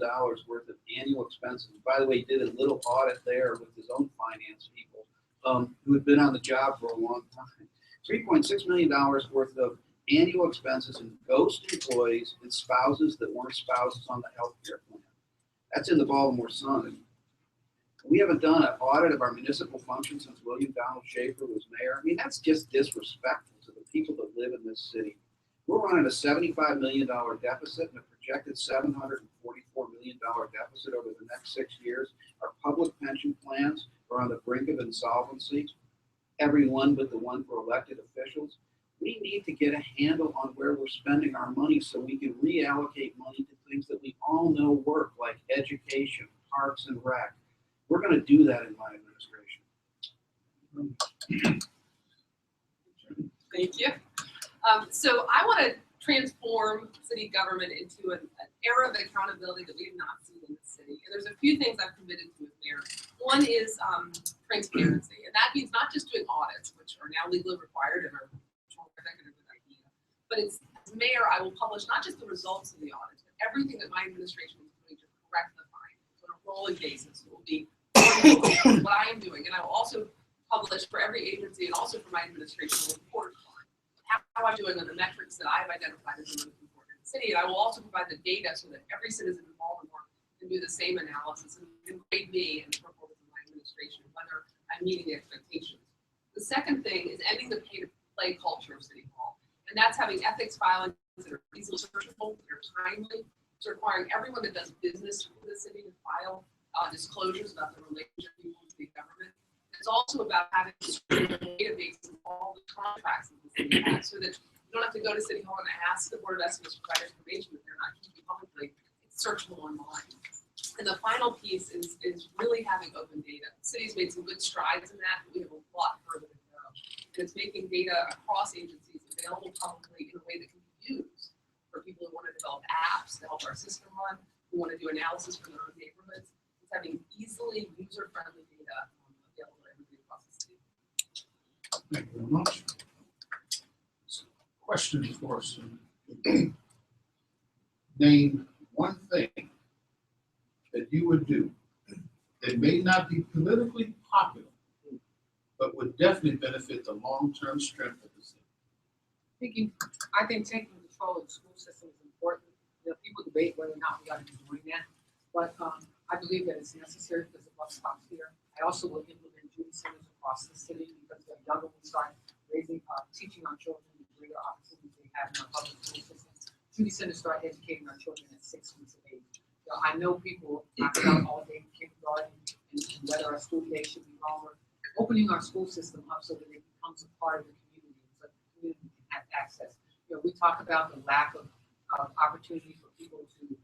worth of annual expenses. By the way, he did a little audit there with his own finance people who had been on the job for a long time. $3.6 million worth of annual expenses in ghost employees and spouses that weren't spouses on the health care plan. That's in the Baltimore Sun. We haven't done an audit of our municipal functions since William Donald Schaefer was mayor. I mean, that's just disrespectful to the people that live in this city. We're running a $75 million deficit and a projected $744 million deficit over the next 6 years. Our public pension plans are on the brink of insolvency, every one but the one for elected officials. We need to get a handle on where we're spending our money so we can reallocate money to things that we all know work, like education, parks and rec. We're going to do that in my administration. Thank you. So I want to transform city government into an era of accountability that we have not seen in the city. And there's a few things I've committed to as mayor. One is transparency, and that means not just doing audits, which are now legally required and are executive idea, but it's as mayor, I will publish not just the results of the audits, but everything that my administration is doing to correct the findings on a rolling basis. It will be what I am doing, and I will also publish for every agency and also for my administration a report on how I'm doing on the metrics that I've identified as the most important in the city. And I will also provide the data so that every citizen in Baltimore can do the same analysis and grade me and the performance of my administration, whether I'm meeting the expectations. The second thing is ending the pay-to-play culture of City Hall. And that's having ethics filings that are easily searchable, that are timely. It's requiring everyone that does business with the city to file disclosures about the relationship with the government. It's also about having a database of all the contracts that the city has so that you don't have to go to City Hall and ask the Board of Estimates to provide information that they're not keeping publicly. It's searchable online. And the final piece is really having open data. The city's made some good strides in that, but we have a lot further to go. And it's making data across agencies available publicly in a way that can be used for people who want to develop apps to help our system run, who want to do analysis for their own neighborhoods. It's having easily user-friendly data available to everybody across the city. Thank you very much. Question for us. Name one thing that you would do that may not be politically popular, but would definitely benefit the long-term strength of the city. I think taking control of the school system is important. People debate whether or not we ought to be doing that, but I believe that it's necessary because the buck stops here. I also will implement duty centers across the city because the younger we start teaching our children the greater opportunities they have in our public school systems. Duty centers start educating our children at 6 weeks of age. I know people talk about all day kindergarten and whether our school day should be longer. Opening our school system up so that it becomes a part of the community, so the community can have access. We talk about the lack of opportunity for people to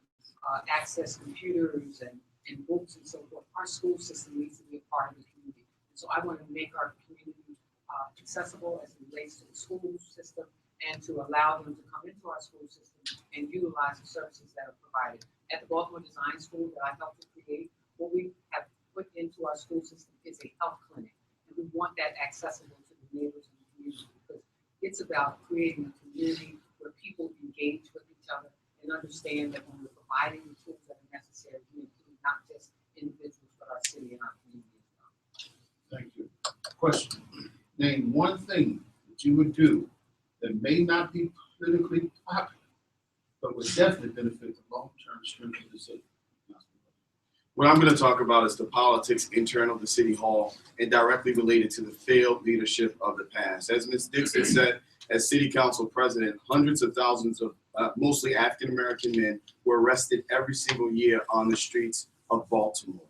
access computers and books and so forth. Our school system needs to be a part of the community. So I want to make our community accessible as it relates to the school system and to allow them to come into our school system and utilize the services that are provided. At the Baltimore Design School that I helped to create, what we have put into our school system is a health clinic. And we want that accessible to the neighbors and the community because it's about creating a community where people engage with each other and understand that when we're providing the tools that are necessary, we include not just individuals, but our city and our community as well. Thank you. Question. Name one thing that you would do that may not be politically popular, but would definitely benefit the long-term strength of the city. What I'm going to talk about is the politics internal to City Hall and directly related to the failed leadership of the past. As Ms. Dixon said, as City Council President, hundreds of thousands of mostly African-American men were arrested every single year on the streets of Baltimore.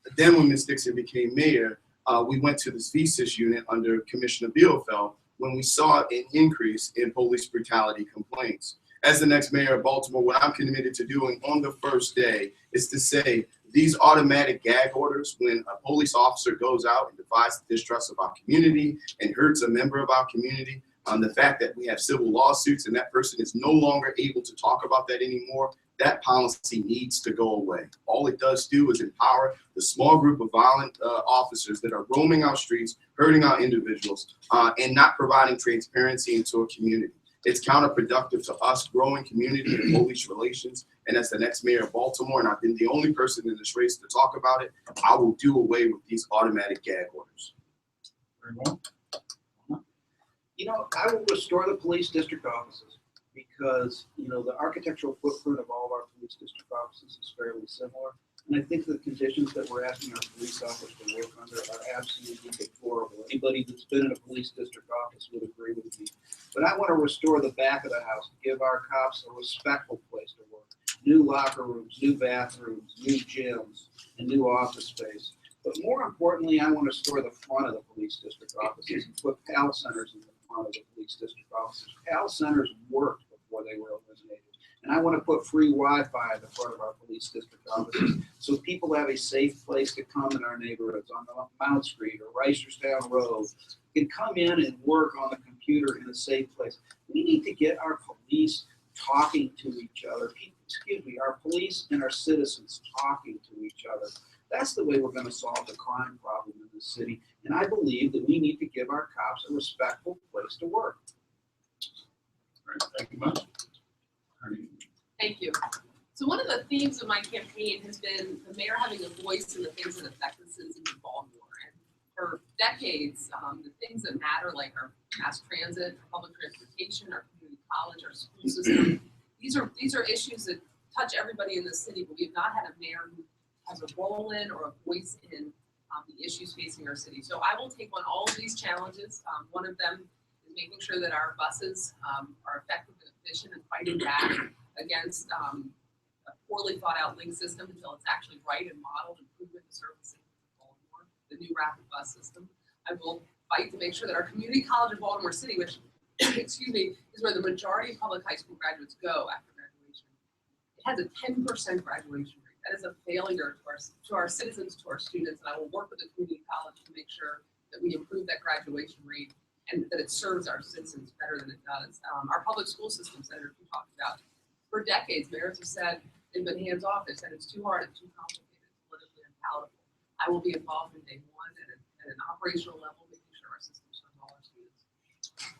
But then when Ms. Dixon became mayor, we went to the thesis unit under Commissioner Bielefeld when we saw an increase in police brutality complaints. As the next mayor of Baltimore, what I'm committed to doing on the first day is to say these automatic gag orders when a police officer goes out and defies the distrust of our community and hurts a member of our community, The fact that we have civil lawsuits and that person is no longer able to talk about that anymore, that policy needs to go away. All it does do is empower the small group of violent officers that are roaming our streets, hurting our individuals, and not providing transparency into a community. It's counterproductive to us growing community and police relations. And as the next mayor of Baltimore, and I've been the only person in this race to talk about it, I will do away with these automatic gag orders. Very well. You know, I will restore the police district offices because, you know, the architectural footprint of all of our police district offices is fairly similar. And I think the conditions that we're asking our police officers to work under are absolutely deplorable. Anybody that's been in a police district office would agree with me. But I want to restore the back of the house, give our cops a respectful place to work. New locker rooms, new bathrooms, new gyms, and new office space. But more importantly, I want to restore the front of the police district offices and put PAL centers in the front of the police district offices. PAL centers worked before they were eliminated. And I want to put free Wi-Fi at the front of our police district offices so people have a safe place to come in our neighborhoods on Mount Street or Reisterstown Road, can come in and work on the computer in a safe place. We need to get our police talking to each other. Our police and our citizens talking to each other. That's the way we're going to solve the crime problem in this city. And I believe that we need to give our cops a respectful place to work. All right, thank you much. Thank you. So one of the themes of my campaign has been the mayor having a voice in the things that affect the citizens of Baltimore. And for decades, the things that matter, like our mass transit, our public transportation, our community college, our school system, these are issues that touch everybody in the city, but we have not had a mayor who has a role in or a voice in the issues facing our city. So I will take on all of these challenges. One of them is making sure that our buses are effective and efficient and fighting back against a poorly thought out link system until it's actually right and modeled and proven to serve the city of Baltimore, the new rapid bus system. I will fight to make sure that our community college in Baltimore City, which excuse me, is where the majority of public high school graduates go after graduation, it has a 10% graduation rate. That is a failure to our citizens, to our students, and I will work with the community college to make sure that we improve that graduation rate and that it serves our citizens better than it does. Our public school system, Senator Pugh talked about, for decades, mayors have said they've been hands off. They said it's too hard, it's too complicated, it's politically unpalatable. I will be involved from day one at an operational level, making sure our system serves all our students.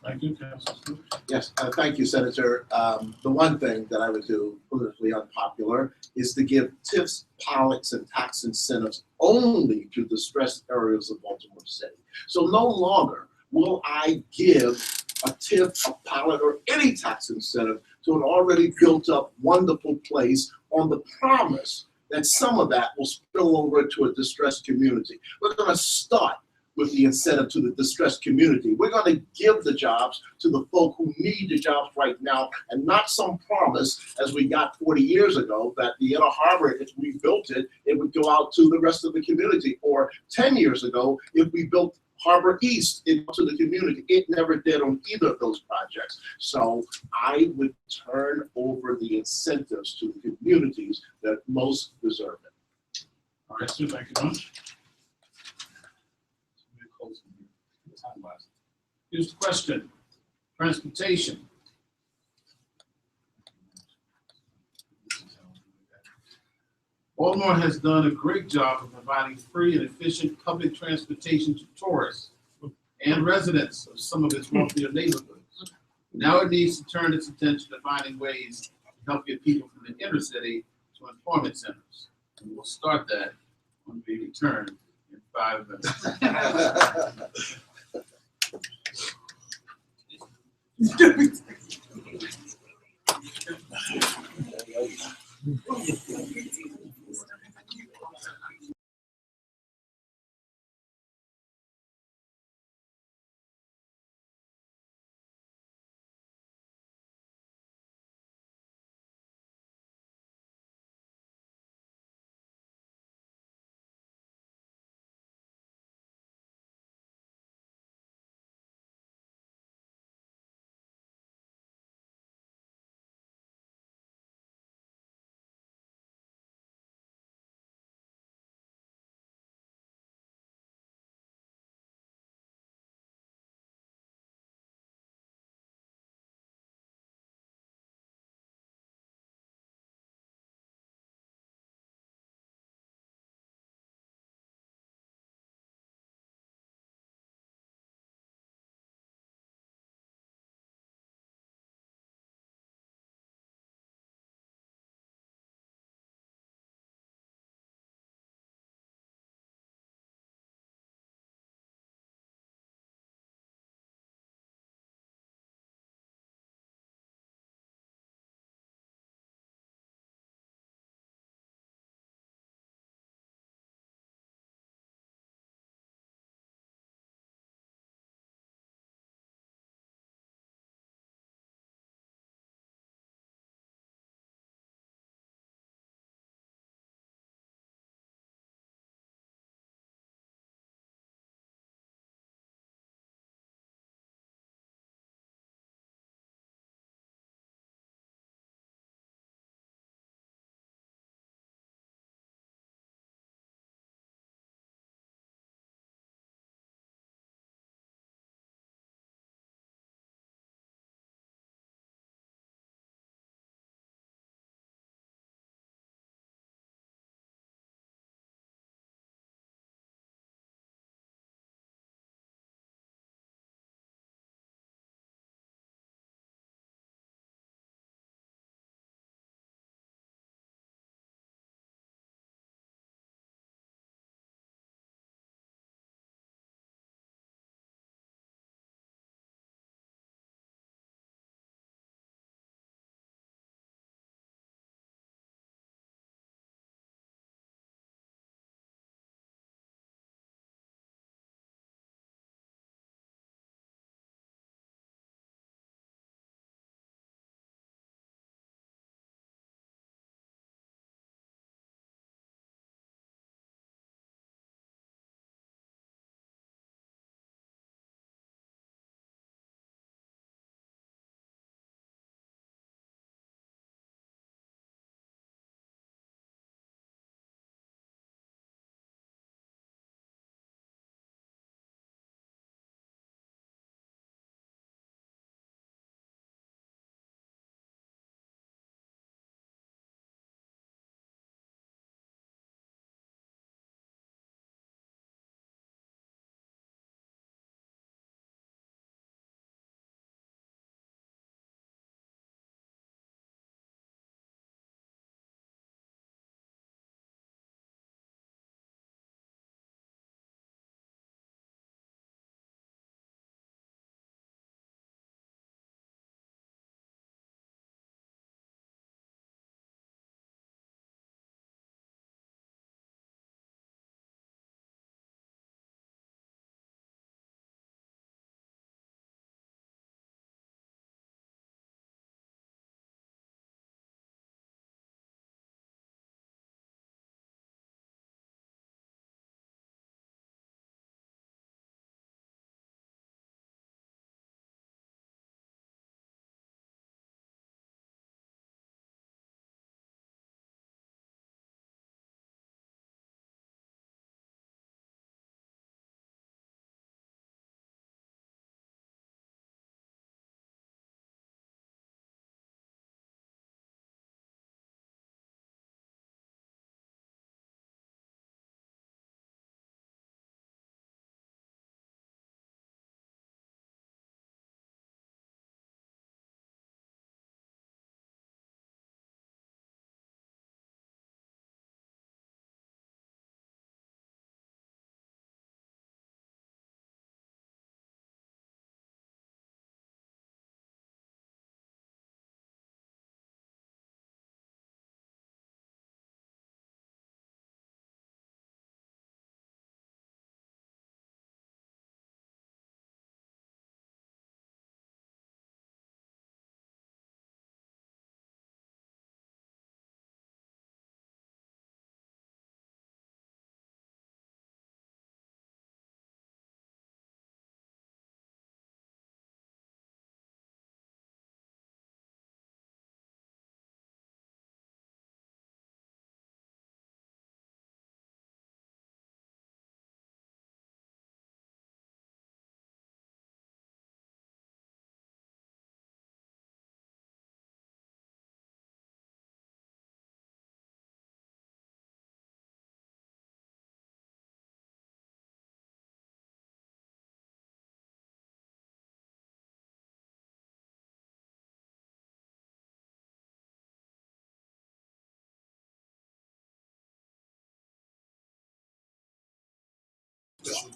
Thank you, Councilor Stokes. Yes, thank you, Senator. The one thing that I would do, politically unpopular, is to give tips, pilots, and tax incentives only to distressed areas of Baltimore City. So no longer will I give a tip, a pilot, or any tax incentive to an already built up wonderful place on the promise that some of that will spill over to a distressed community. We're going to start with the incentive to the distressed community. We're going to give the jobs to the folk who need the jobs right now, and not some promise as we got 40 years ago that the Inner Harbor, if we built it, it would go out to the rest of the community. Or 10 years ago, if we built Harbor East into the community. It never did on either of those projects. So I would turn over the incentives to the communities that most deserve it. All right, Sue, thank you much. Here's the question. Transportation. Baltimore has done a great job of providing free and efficient public transportation to tourists and residents of some of its wealthier neighborhoods. Now it needs to turn its attention to finding ways to help get people from the inner city to employment centers. And we'll start that when we return in 5 minutes.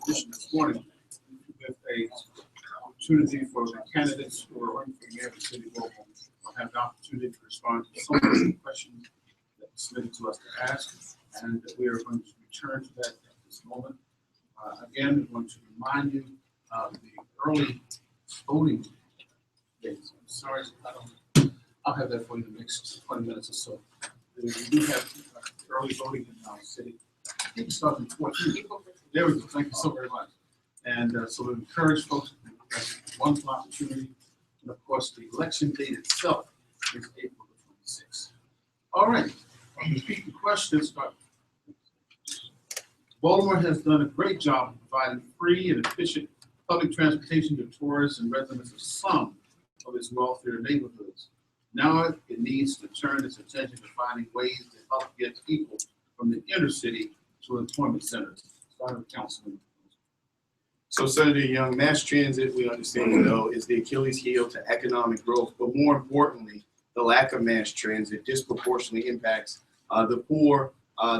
edition this morning with a opportunity for the candidates who are running for mayor of the city of Baltimore will have the opportunity to respond to some of the questions that were submitted to us to ask, and we are going to return to that at this moment. Again, we want to remind you of the early voting dates. I'm sorry, I'll have that for you in the next 20 minutes or so. We do have early voting in our city. I think it starts in 14. There we go. Thank you so very much. And so we encourage folks to have one opportunity. And of course, the election date itself is April the 26th. All right. I'll repeat the questions. Baltimore has done a great job of providing free and efficient public transportation to tourists and residents of some of its wealthier neighborhoods. Now it needs to turn its attention to finding ways to help get people from the inner city to employment centers. Starting with Councilman. So Senator Young, mass transit, we understand though, is the Achilles heel to economic growth, but more importantly, the lack of mass transit disproportionately impacts the poor,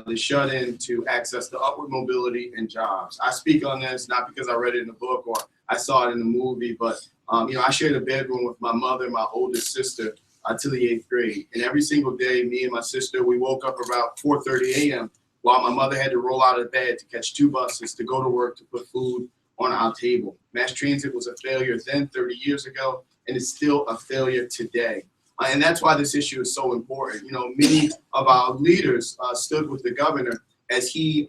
the shut-in to access to upward mobility and jobs. I speak on this not because I read it in a book or I saw it in a movie, but I shared a bedroom with my mother and my oldest sister till the 8th grade. And every single day, me and my sister, we woke up about 4:30 a.m. while my mother had to roll out of bed to catch 2 buses to go to work to put food on our table. Mass transit was a failure then 30 years ago, and it's still a failure today. And that's why this issue is so important. Many of our leaders stood with the governor as he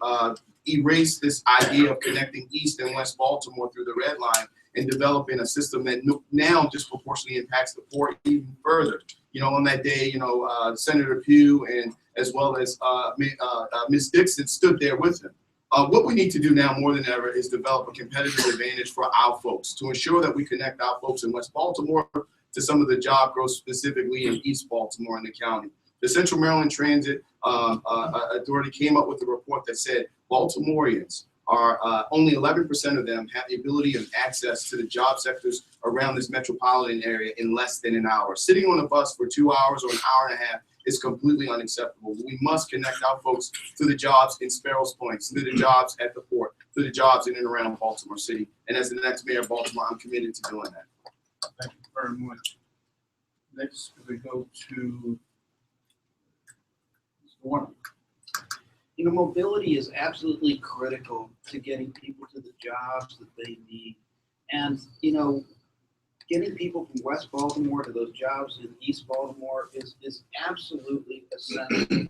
erased this idea of connecting East and West Baltimore through the Red Line and developing a system that now disproportionately impacts the poor even further. On that day, Senator Pugh and as well as Ms. Dixon stood there with him. What we need to do now more than ever is develop a competitive advantage for our folks to ensure that we connect our folks in West Baltimore to some of the job growth specifically in East Baltimore in the county. The Central Maryland Transit Authority came up with a report that said Baltimoreans are only 11% of them have the ability and access to the job sectors around this metropolitan area in less than an hour. Sitting on a bus for 2 hours or an hour and a half is completely unacceptable. We must connect our folks to the jobs in Sparrows Point, to the jobs at the port, to the jobs in and around Baltimore City. And as the next mayor of Baltimore, I'm committed to doing that. Thank you very much. Next, we go to Mr. Warnock. Mobility is absolutely critical to getting people to the jobs that they need. And, getting people from West Baltimore to those jobs in East Baltimore is absolutely essential.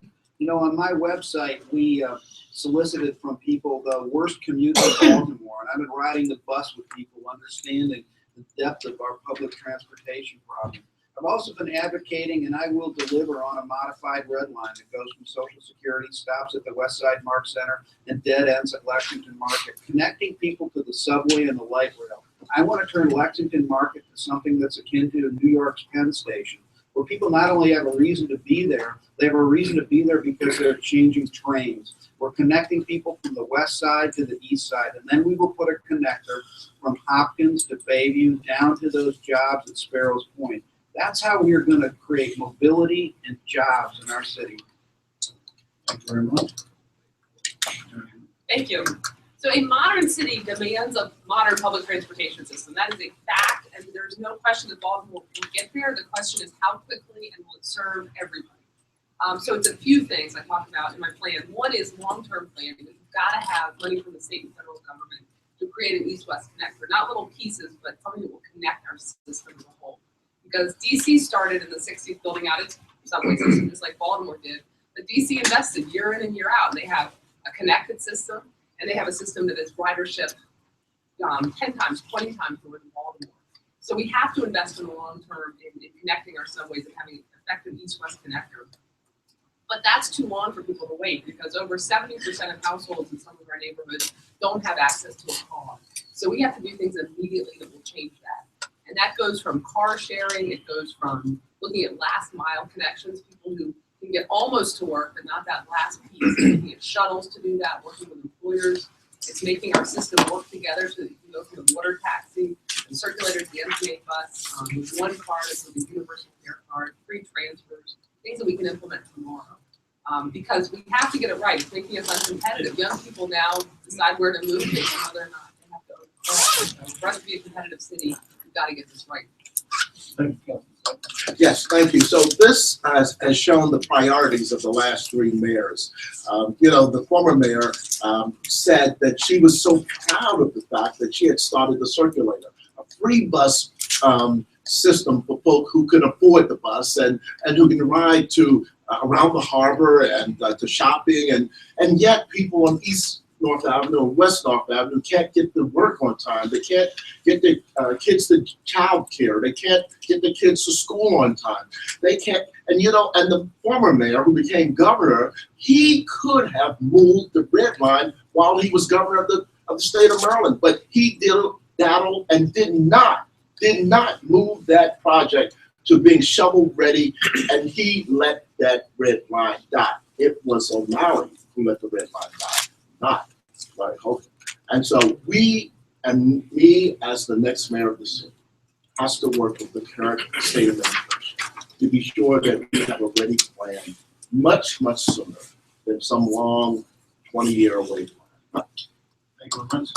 On my website, we solicited from people the worst commute in Baltimore. And I've been riding the bus with people, understanding the depth of our public transportation problem. I've also been advocating, and I will deliver on a modified red line that goes from Social Security, stops at the West Side Mart Center, and dead ends at Lexington Market, connecting people to the subway and the light rail. I want to turn Lexington Market to something that's akin to New York's Penn Station, where people not only have a reason to be there, they have a reason to be there because they're changing trains. We're connecting people from the west side to the east side, and then we will put a connector from Hopkins to Bayview down to those jobs at Sparrows Point. That's how we're going to create mobility and jobs in our city. Thank you very much. Thank you. So a modern city demands a modern public transportation system. That is a fact, and there's no question that Baltimore will get there. The question is how quickly and will it serve everybody? So it's a few things I talked about in my plan. One is long-term planning. We've got to have money from the state and federal government to create an east-west connector, not little pieces, but something that will connect our system as a whole. Because DC started in the 60s building out its subway system just like Baltimore did, but DC invested year in and year out, and they have a connected system, and they have a system that is ridership 10 times, 20 times more than Baltimore. So we have to invest in the long term in connecting our subways and having an effective east-west connector. But that's too long for people to wait because over 70% of households in some of our neighborhoods don't have access to a car. So we have to do things immediately that will change that. And that goes from car sharing, it goes from looking at last mile connections, people who can get almost to work, but not that last piece, looking at shuttles to do that, working with employers. It's making our system work together so that you can go from the water taxi and circulators, the MTA bus, with one card, with the universal fare card, free transfers, things that we can implement tomorrow. Because we have to get it right. It's making us uncompetitive. Young people now decide where to move based on whether or not they have to. For us to be a competitive city, we've got to get this right. Thank you. Yes, thank you. So this has shown the priorities of the last three mayors. You know, the former mayor said that she was so proud of the fact that she had started the circulator, a free bus system for folk who could afford the bus and who can ride to around the harbor and to shopping, and yet people on East North Avenue and West North Avenue can't get to work on time. They can't get their kids to child care. They can't get the kids to school on time. They can't, and you know, and the former mayor who became governor, he could have moved the red line while he was governor of the state of Maryland, but he daddled and did not move that project to being shovel ready, and he let that red line die. It was O'Malley who let the red line die, not Larry Hogan. And so we, and me as the next mayor of the city, has to work with the current state of education to be sure that we have a ready plan much, much sooner than some long 20-year wait plan. Thank you very much.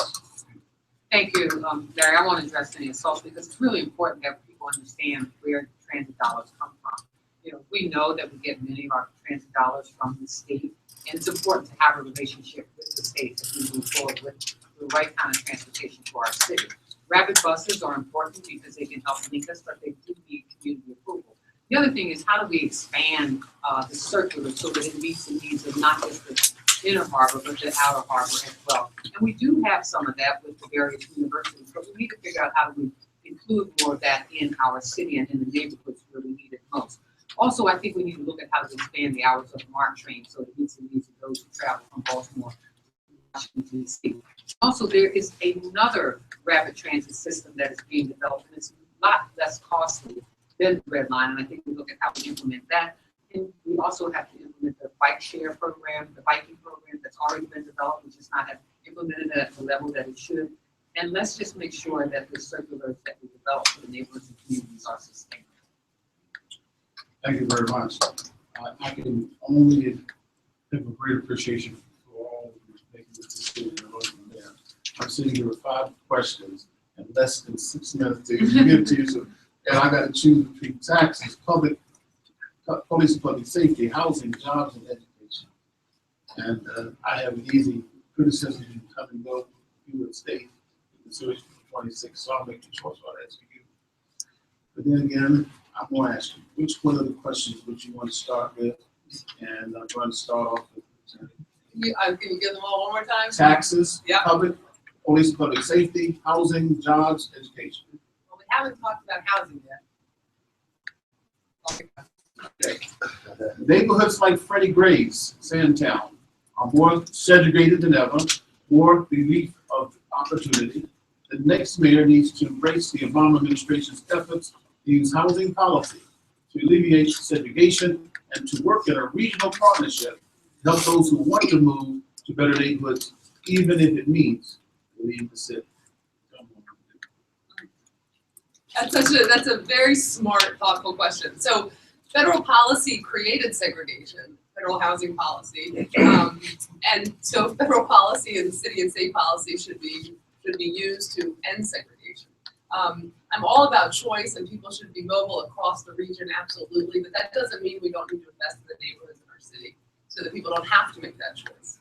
Thank you, Larry. I want to address any assaults because it's really important that people understand where transit dollars come from. You know, we know that we get many of our transit dollars from the state, and it's important to have a relationship with the state as we move forward with the right kind of transportation for our city. Rapid buses are important because they can help link us, but they do need community approval. The other thing is, how do we expand the circular so that it meets the needs of not just the inner harbor, but the outer harbor as well? And we do have some of that with the various universities, but we need to figure out how do we include more of that in our city and in the neighborhoods where we need it most. Also, I think we need to look at how to expand the hours of the MARC train so it meets the needs of those who travel from Baltimore to Washington, D.C. Also, there is another rapid transit system that is being developed, and it's a lot less costly than the Red Line, and I think we look at how we implement that. And we also have to implement the bike share program, the biking program that's already been developed, which is not have implemented at the level that it should. And let's just make sure that the circulars that we develop for the neighborhoods and communities are sustainable. Thank you very much. I can only have a great appreciation for all of you making this decision and voting there. I'm sitting here with 5 questions and less than 6 minutes to give to you. So, and I got to choose between taxes, police and public safety, housing, jobs, and education. And I have an easy criticism. You come and go, you would stay in the situation for 26, so I'll make the choice what I ask you. But then again, I'm going to ask you, which one of the questions would you want to start with? And I'm going to start off with Can you give them all one more time? taxes, Yep. police and public safety, housing, jobs, education. Well, we haven't talked about housing yet. Okay. Neighborhoods like Freddie Gray's, Sandtown, are more segregated than ever, more relief of opportunity. The next mayor needs to embrace the Obama administration's efforts to use housing policy to alleviate segregation and to work in a regional partnership to help those who want to move to better neighborhoods, even if it means leave the city. That's a very smart, thoughtful question. So federal policy created segregation, federal housing policy. And so federal policy and city and state policy should be used to end segregation. I'm all about choice and people should be mobile across the region, absolutely, but that doesn't mean we don't need to invest in the neighborhoods in our city so that people don't have to make that choice.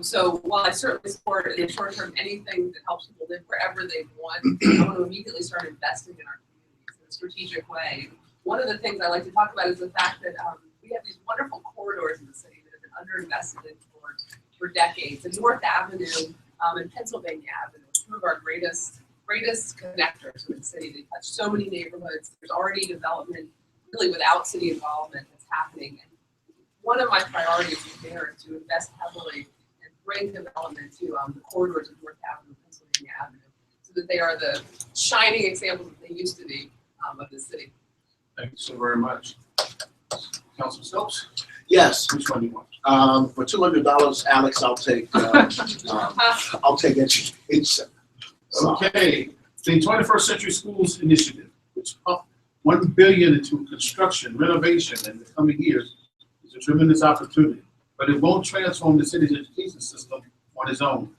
So while I certainly support in the short term anything that helps people live wherever they want, I want to immediately start investing in our communities in a strategic way. One of the things I like to talk about is the fact that we have these wonderful corridors in the city that have been underinvested in for decades. And North Avenue and Pennsylvania Avenue, two of our greatest connectors in the city. They touch so many neighborhoods. There's already development really without city involvement that's happening. And one of my priorities there is to invest heavily and bring development to the corridors of North Avenue and Pennsylvania Avenue so that they are the shining examples that they used to be of the city. Thank you so very much. Councilman Stokes? Yes, Which one do you want? for $200, Alex, I'll take education. Okay, the 21st Century Schools Initiative, which pumped $1 billion into construction, renovation in the coming years, is a tremendous opportunity, but it won't transform the city's education system on its own.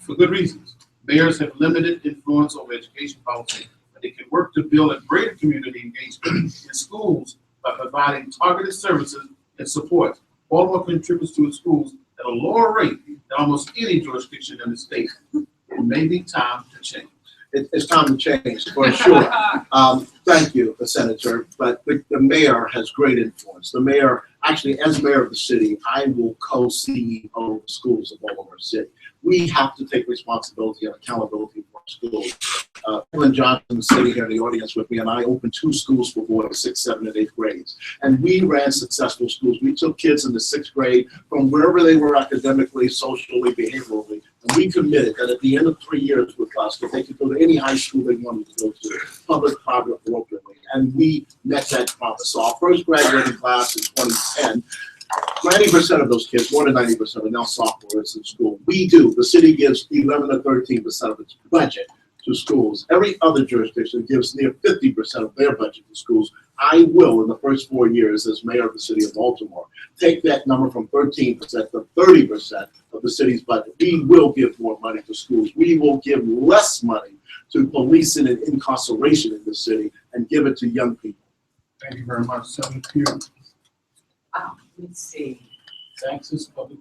for good reasons. Mayors have limited influence over education policy, but they can work to build a greater community engagement in schools by providing targeted services and support. Baltimore contributes to its schools at a lower rate than almost any jurisdiction in the state. It may be time to change. It's time to change, for sure. Thank you, Senator, but the mayor has great influence. The mayor, actually, as mayor of the city, I will co-CEO the schools of Baltimore City. We have to take responsibility and accountability for our schools. Evan Johnson is sitting here in the audience with me, and I opened 2 schools for boys, 6th, 7th, and 8th grades. And we ran successful schools. We took kids in the 6th grade from wherever they were academically, socially, behaviorally, and we committed that at the end of 3 years with us, that they could go to any high school they wanted to go to, public, private, or openly. And we met that promise. So our first graduating class in 2010, 90% of those kids, more than 90%, are now sophomores in school. We do. The city gives 11 to 13% of its budget to schools. Every other jurisdiction gives near 50% of their budget to schools. I will, in the first 4 years as mayor of the city of Baltimore, take that number from 13% to 30% of the city's budget. We will give more money to schools. We will give less money to policing and incarceration in the city and give it to young people. Thank you very much, Senator Pugh. Let's see. Taxes, public,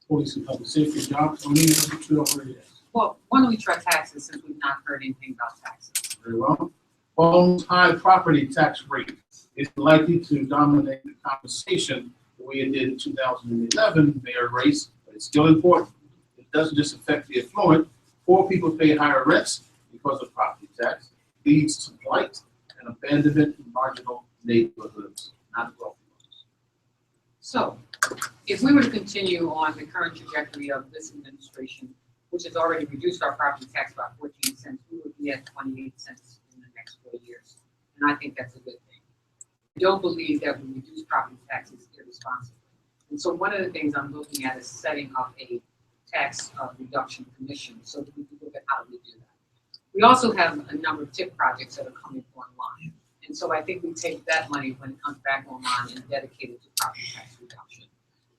police and public safety, jobs, only the 2 over years. Well, why don't we try taxes since we've not heard anything about taxes? Very well. Baltimore's high property tax rate is likely to dominate the conversation the way it did in 2011 mayor race, but it's still important. It doesn't just affect the affluent. Poor people pay higher rents because of property tax. It leads to blight and abandonment in marginal neighborhoods, not wealthy ones. So, if we were to continue on the current trajectory of this administration, which has already reduced our property tax by 14 cents, we would be at 28 cents in the next 4 years. And I think that's a good thing. I don't believe that we reduce property taxes irresponsibly. And so one of the things I'm looking at is setting up a tax reduction commission so that we can look at how we do that. We also have a number of TIP projects that are coming online. And so I think we take that money when it comes back online and dedicate it to property tax reduction.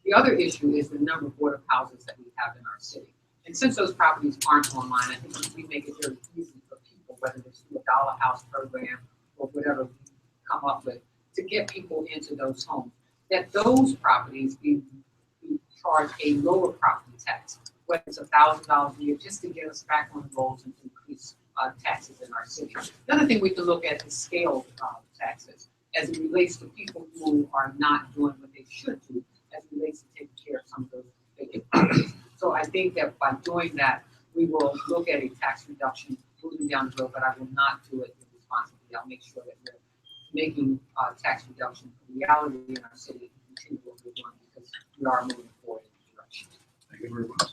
The other issue is the number of board of houses that we have in our city. And since those properties aren't online, I think we make it very easy for people, whether it's through a dollar house program or whatever we come up with, to get people into those homes, that those properties we charge a lower property tax, whether it's $1,000 a year, just to get us back on the rolls and increase taxes in our city. The other thing we can look at is scaled taxes as it relates to people who are not doing what they should do as it relates to taking care of some of those vacant properties. So I think that by doing that, we will look at a tax reduction moving down the road, but I will not do it irresponsibly. I'll make sure that we're making tax reduction a reality in our city and continue what we're doing because we are moving forward in the direction. Thank you very much.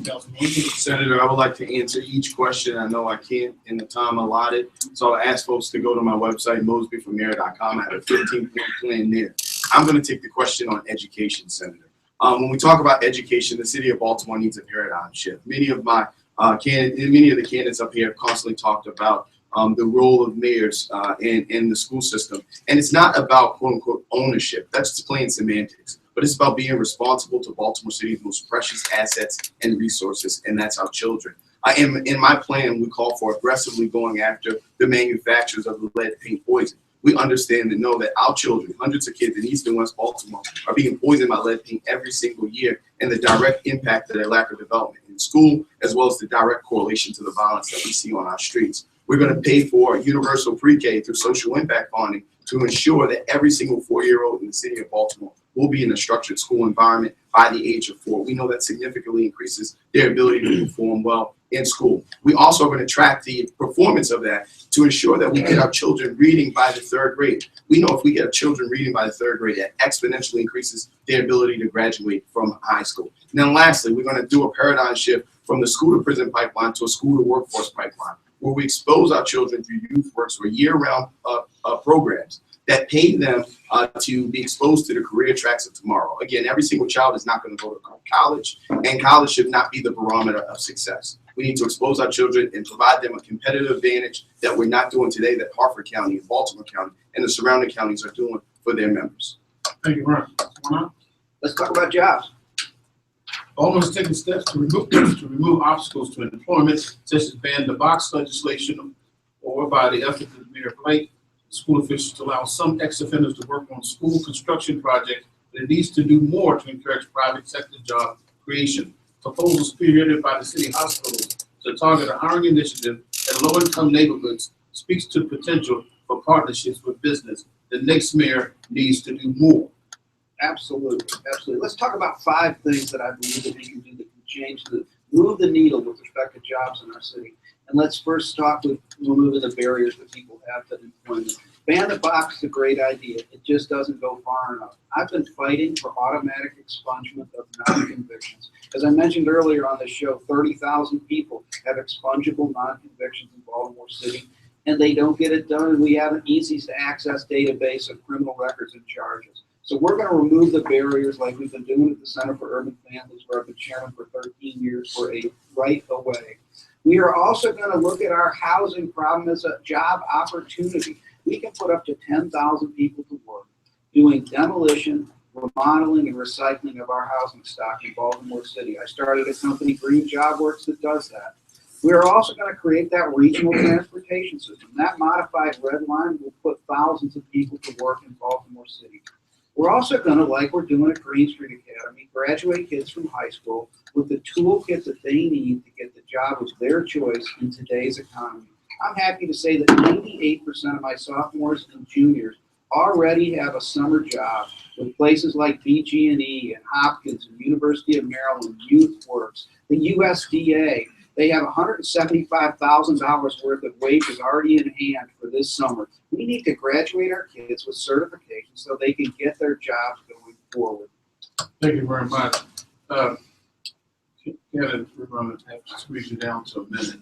Councilman Mosby. Senator, I would like to answer each question. I know I can't in the time allotted, so I ask folks to go to my website, mosbyformayor.com. I have a 15-point plan there. I'm going to take the question on education, Senator. When we talk about education, the city of Baltimore needs a paradigm shift. Many of the candidates up here have constantly talked about the role of mayors in the school system. And it's not about quote unquote ownership. That's just plain semantics. But it's about being responsible to Baltimore City's most precious assets and resources, and that's our children. In my plan, we call for aggressively going after the manufacturers of the lead paint poison. We understand and know that our children, hundreds of kids in East and West Baltimore, are being poisoned by lead paint every single year, and the direct impact of their lack of development in school, as well as the direct correlation to the violence that we see on our streets. We're going to pay for universal pre-K through social impact funding to ensure that every single 4-year-old in the city of Baltimore will be in a structured school environment by the age of 4. We know that significantly increases their ability to perform well in school. We also are going to track the performance of that to ensure that we get our children reading by the 3rd grade. We know if we get our children reading by the 3rd grade, that exponentially increases their ability to graduate from high school. And then lastly, we're going to do a paradigm shift from the school to prison pipeline to a school to workforce pipeline, where we expose our children through youth works or year-round programs that pay them to be exposed to the career tracks of tomorrow. Again, every single child is not going to go to college, and college should not be the barometer of success. We need to expose our children and provide them a competitive advantage that we're not doing today, that Harford County and Baltimore County and the surrounding counties are doing for their members. Thank you very much. Let's talk about jobs. Baltimore has taken steps to remove obstacles to employment, such as ban the box legislation, or by the efforts of Mayor Blake, school officials to allow some ex-offenders to work on school construction projects, but it needs to do more to encourage private sector job creation. Proposals spearheaded by the city hospitals to target a hiring initiative in low-income neighborhoods speaks to the potential for partnerships with business. The next mayor needs to do more. Absolutely, absolutely. Let's talk about 5 things that I believe that we can do that can move the needle with respect to jobs in our city. And let's first start with removing the barriers that people have to employment. Ban the box is a great idea. It just doesn't go far enough. I've been fighting for automatic expungement of non-convictions. As I mentioned earlier on this show, 30,000 people have expungible non-convictions in Baltimore City, and they don't get it done. And we have an easy to access database of criminal records and charges. So we're going to remove the barriers like we've been doing at the Center for Urban Families, where I've been chairman for 13 years, for a right away. We are also going to look at our housing problem as a job opportunity. We can put up to 10,000 people to work doing demolition, remodeling, and recycling of our housing stock in Baltimore City. I started a company, Green Job Works, that does that. We are also going to create that regional transportation system. That modified red line will put thousands of people to work in Baltimore City. We're also going to, like we're doing at Green Street Academy, graduate kids from high school with the toolkit that they need to get the job of their choice in today's economy. I'm happy to say that 98% of my sophomores and juniors already have a summer job with places like BG&E and Hopkins and University of Maryland, YouthWorks, the USDA. They have $175,000 worth of wages already in hand for this summer. We need to graduate our kids with certifications so they can get their jobs going forward. Thank you very much. Kevin, we're going to have to squeeze you down to a minute,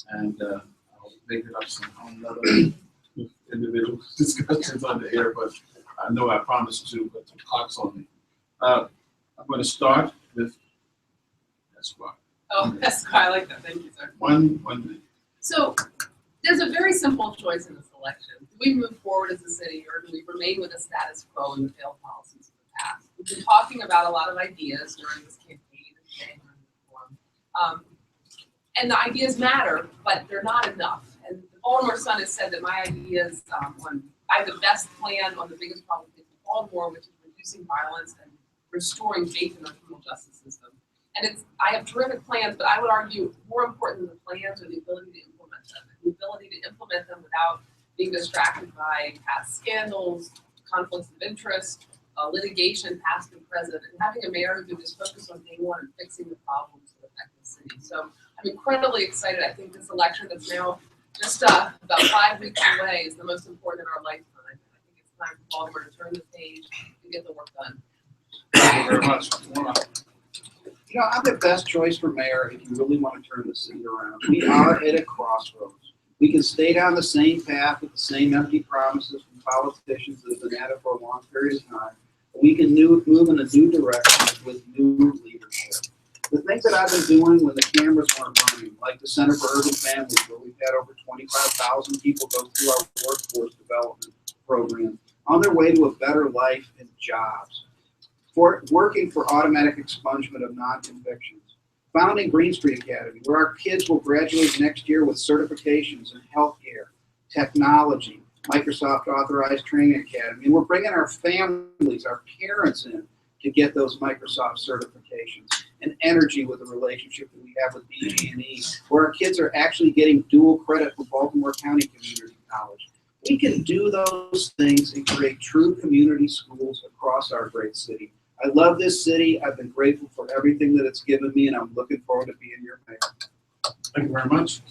and I'll make it up some other individual discussions on the air, but I know I promised to, but the clock's on me. I'm going to start with Esquire. Oh, yes, I like that. Thank you, sir. One minute. So there's a very simple choice in this election. Do we move forward as a city, or do we remain with the status quo and the failed policies of the past? We've been talking about a lot of ideas during this campaign and during the forum. And the ideas matter, but they're not enough. And the Baltimore Sun has said that my ideas I have the best plan on the biggest problem in Baltimore, which is reducing violence and restoring faith in the criminal justice system. And I have terrific plans, but I would argue more important than the plans are the ability to implement them. The ability to implement them without being distracted by past scandals, conflicts of interest, litigation, past and present, and having a mayor who is focused on day one and fixing the problems that affect the city. So I'm incredibly excited. I think this election that's now just about 5 weeks away is the most important in our lifetime. I think it's time for Baltimore to turn the page and get the work done. Thank you very much. You know, I'm the best choice for mayor if you really want to turn the city around. We are at a crossroads. We can stay down the same path with the same empty promises from politicians that have been at it for a long period of time. We can move in a new direction with new leadership. The things that I've been doing when the cameras weren't running, like the Center for Urban Families, where we've had over 25,000 people go through our workforce development program on their way to a better life and jobs. For working for automatic expungement of non-convictions. Founding Green Street Academy, where our kids will graduate next year with certifications in healthcare, technology, Microsoft Authorized Training Academy. And we're bringing our families, our parents in to get those Microsoft certifications. And energy with the relationship that we have with BG&E, where our kids are actually getting dual credit from Baltimore County Community College. We can do those things and create true community schools across our great city. I love this city. I've been grateful for everything that it's given me, and I'm looking forward to being your mayor. Thank you very much.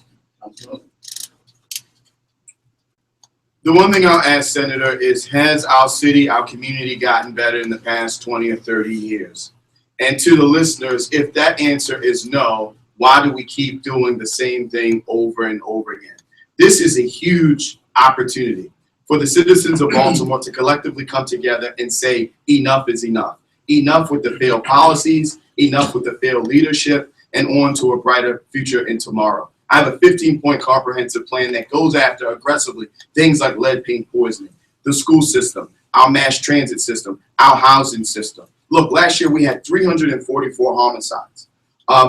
The one thing I'll ask, Senator, is has our city, our community gotten better in the past 20 or 30 years? And to the listeners, if that answer is no, why do we keep doing the same thing over and over again? This is a huge opportunity for the citizens of Baltimore to collectively come together and say enough is enough. Enough with the failed policies, enough with the failed leadership, and on to a brighter future and tomorrow. I have a 15-point comprehensive plan that goes after aggressively things like lead paint poisoning, the school system, our mass transit system, our housing system, Look, last year we had 344 homicides.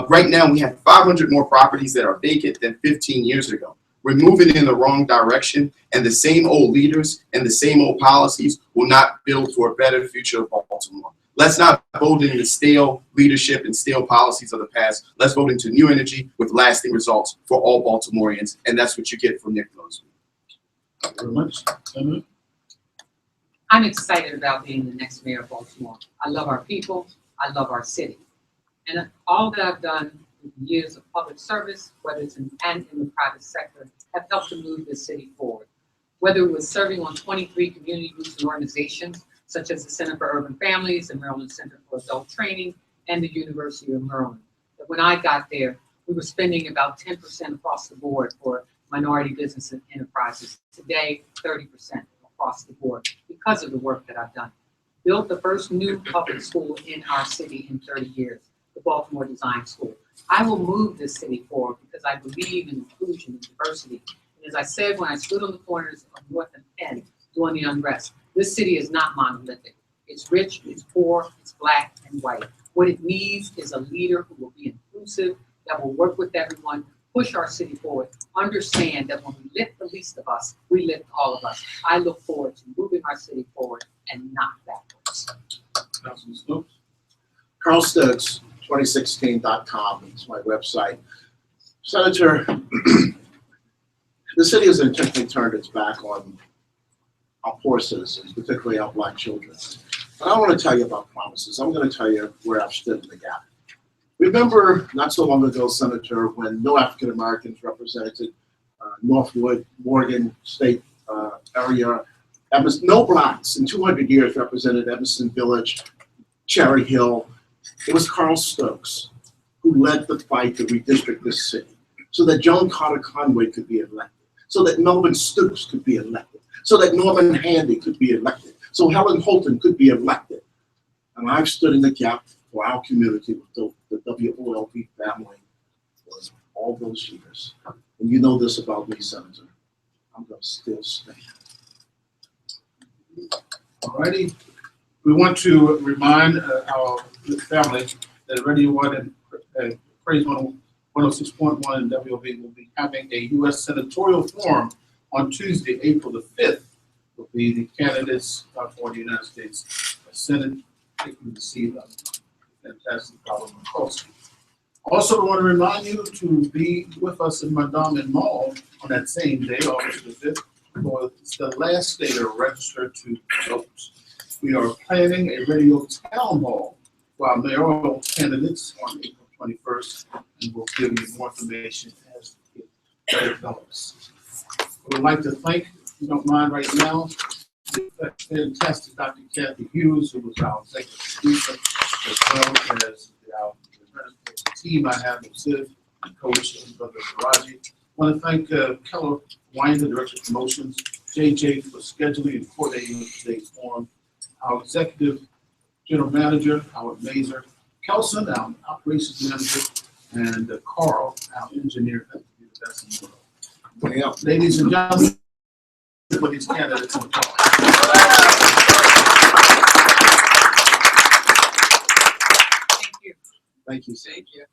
Right now we have 500 more properties that are vacant than 15 years ago. We're moving in the wrong direction, and the same old leaders and the same old policies will not build for a better future of Baltimore. Let's not vote in the stale leadership and stale policies of the past. Let's vote into new energy with lasting results for all Baltimoreans, and that's what you get from Nick Mosby. Thank you very much. Senator? I'm excited about being the next mayor of Baltimore. I love our people. I love our city. And all that I've done with years of public service, whether it's in the private sector, have helped to move this city forward. Whether it was serving on 23 community groups and organizations, such as the Center for Urban Families, the Maryland Center for Adult Training, and the University of Maryland. But when I got there, we were spending about 10% across the board for minority business and enterprises. Today, 30% across the board because of the work that I've done. Built the first new public school in our city in 30 years, the Baltimore Design School. I will move this city forward because I believe in inclusion and diversity. And as I said when I stood on the corners of North and Penn during the unrest, this city is not monolithic. It's rich, it's poor, it's black and white. What it needs is a leader who will be inclusive, that will work with everyone, push our city forward, understand that when we lift the least of us, we lift all of us. I look forward to moving our city forward and not backwards. Councilman Stokes? Carl Stokes, 2016.com is my website. Senator, the city has intentionally turned its back on our poor citizens, particularly our black children. And I want to tell you about promises. I'm going to tell you where I've stood in the gap. Remember not so long ago, Senator, when no African Americans represented Northwood, Morgan State area, no blacks in 200 years represented Evanston Village, Cherry Hill. It was Carl Stokes who led the fight to redistrict this city so that Joan Carter Conway could be elected, so that Melvin Stoops could be elected, so that Norman Handy could be elected, so Helen Holton could be elected. And I've stood in the gap for our community with the WOLB family for all those years. And you know this about me, Senator. I'm going to still stand. All righty. We want to remind our family that Radio 1 and Praise 106.1 and WOB will be having a U.S. Senatorial Forum on Tuesday, April the 5th. Will be the candidates for the United States Senate taking the seat of fantastic Colin McCoskey. Also, I want to remind you to be with us in Madonna Mall on that same day, August the 5th, for the last day to register to vote. We are planning a radio town hall for our mayoral candidates on April 21st, and we'll give you more information as it develops. We would like to thank, if you don't mind right now, the fantastic Dr. Kathy Hughes, who was our executive producer, as well as our team I have with Sid, Coach, and Brother Faraji. I want to thank Keller Winder, Director of Promotions, JJ for scheduling and coordinating today's forum, our Executive General Manager, Howard Mazer, Kelson, our Operations Manager, and Carl, our Engineer. That would be the best in the world. Yeah. Ladies and gentlemen, for these candidates on the call. Thank you. Thank you. Thank you.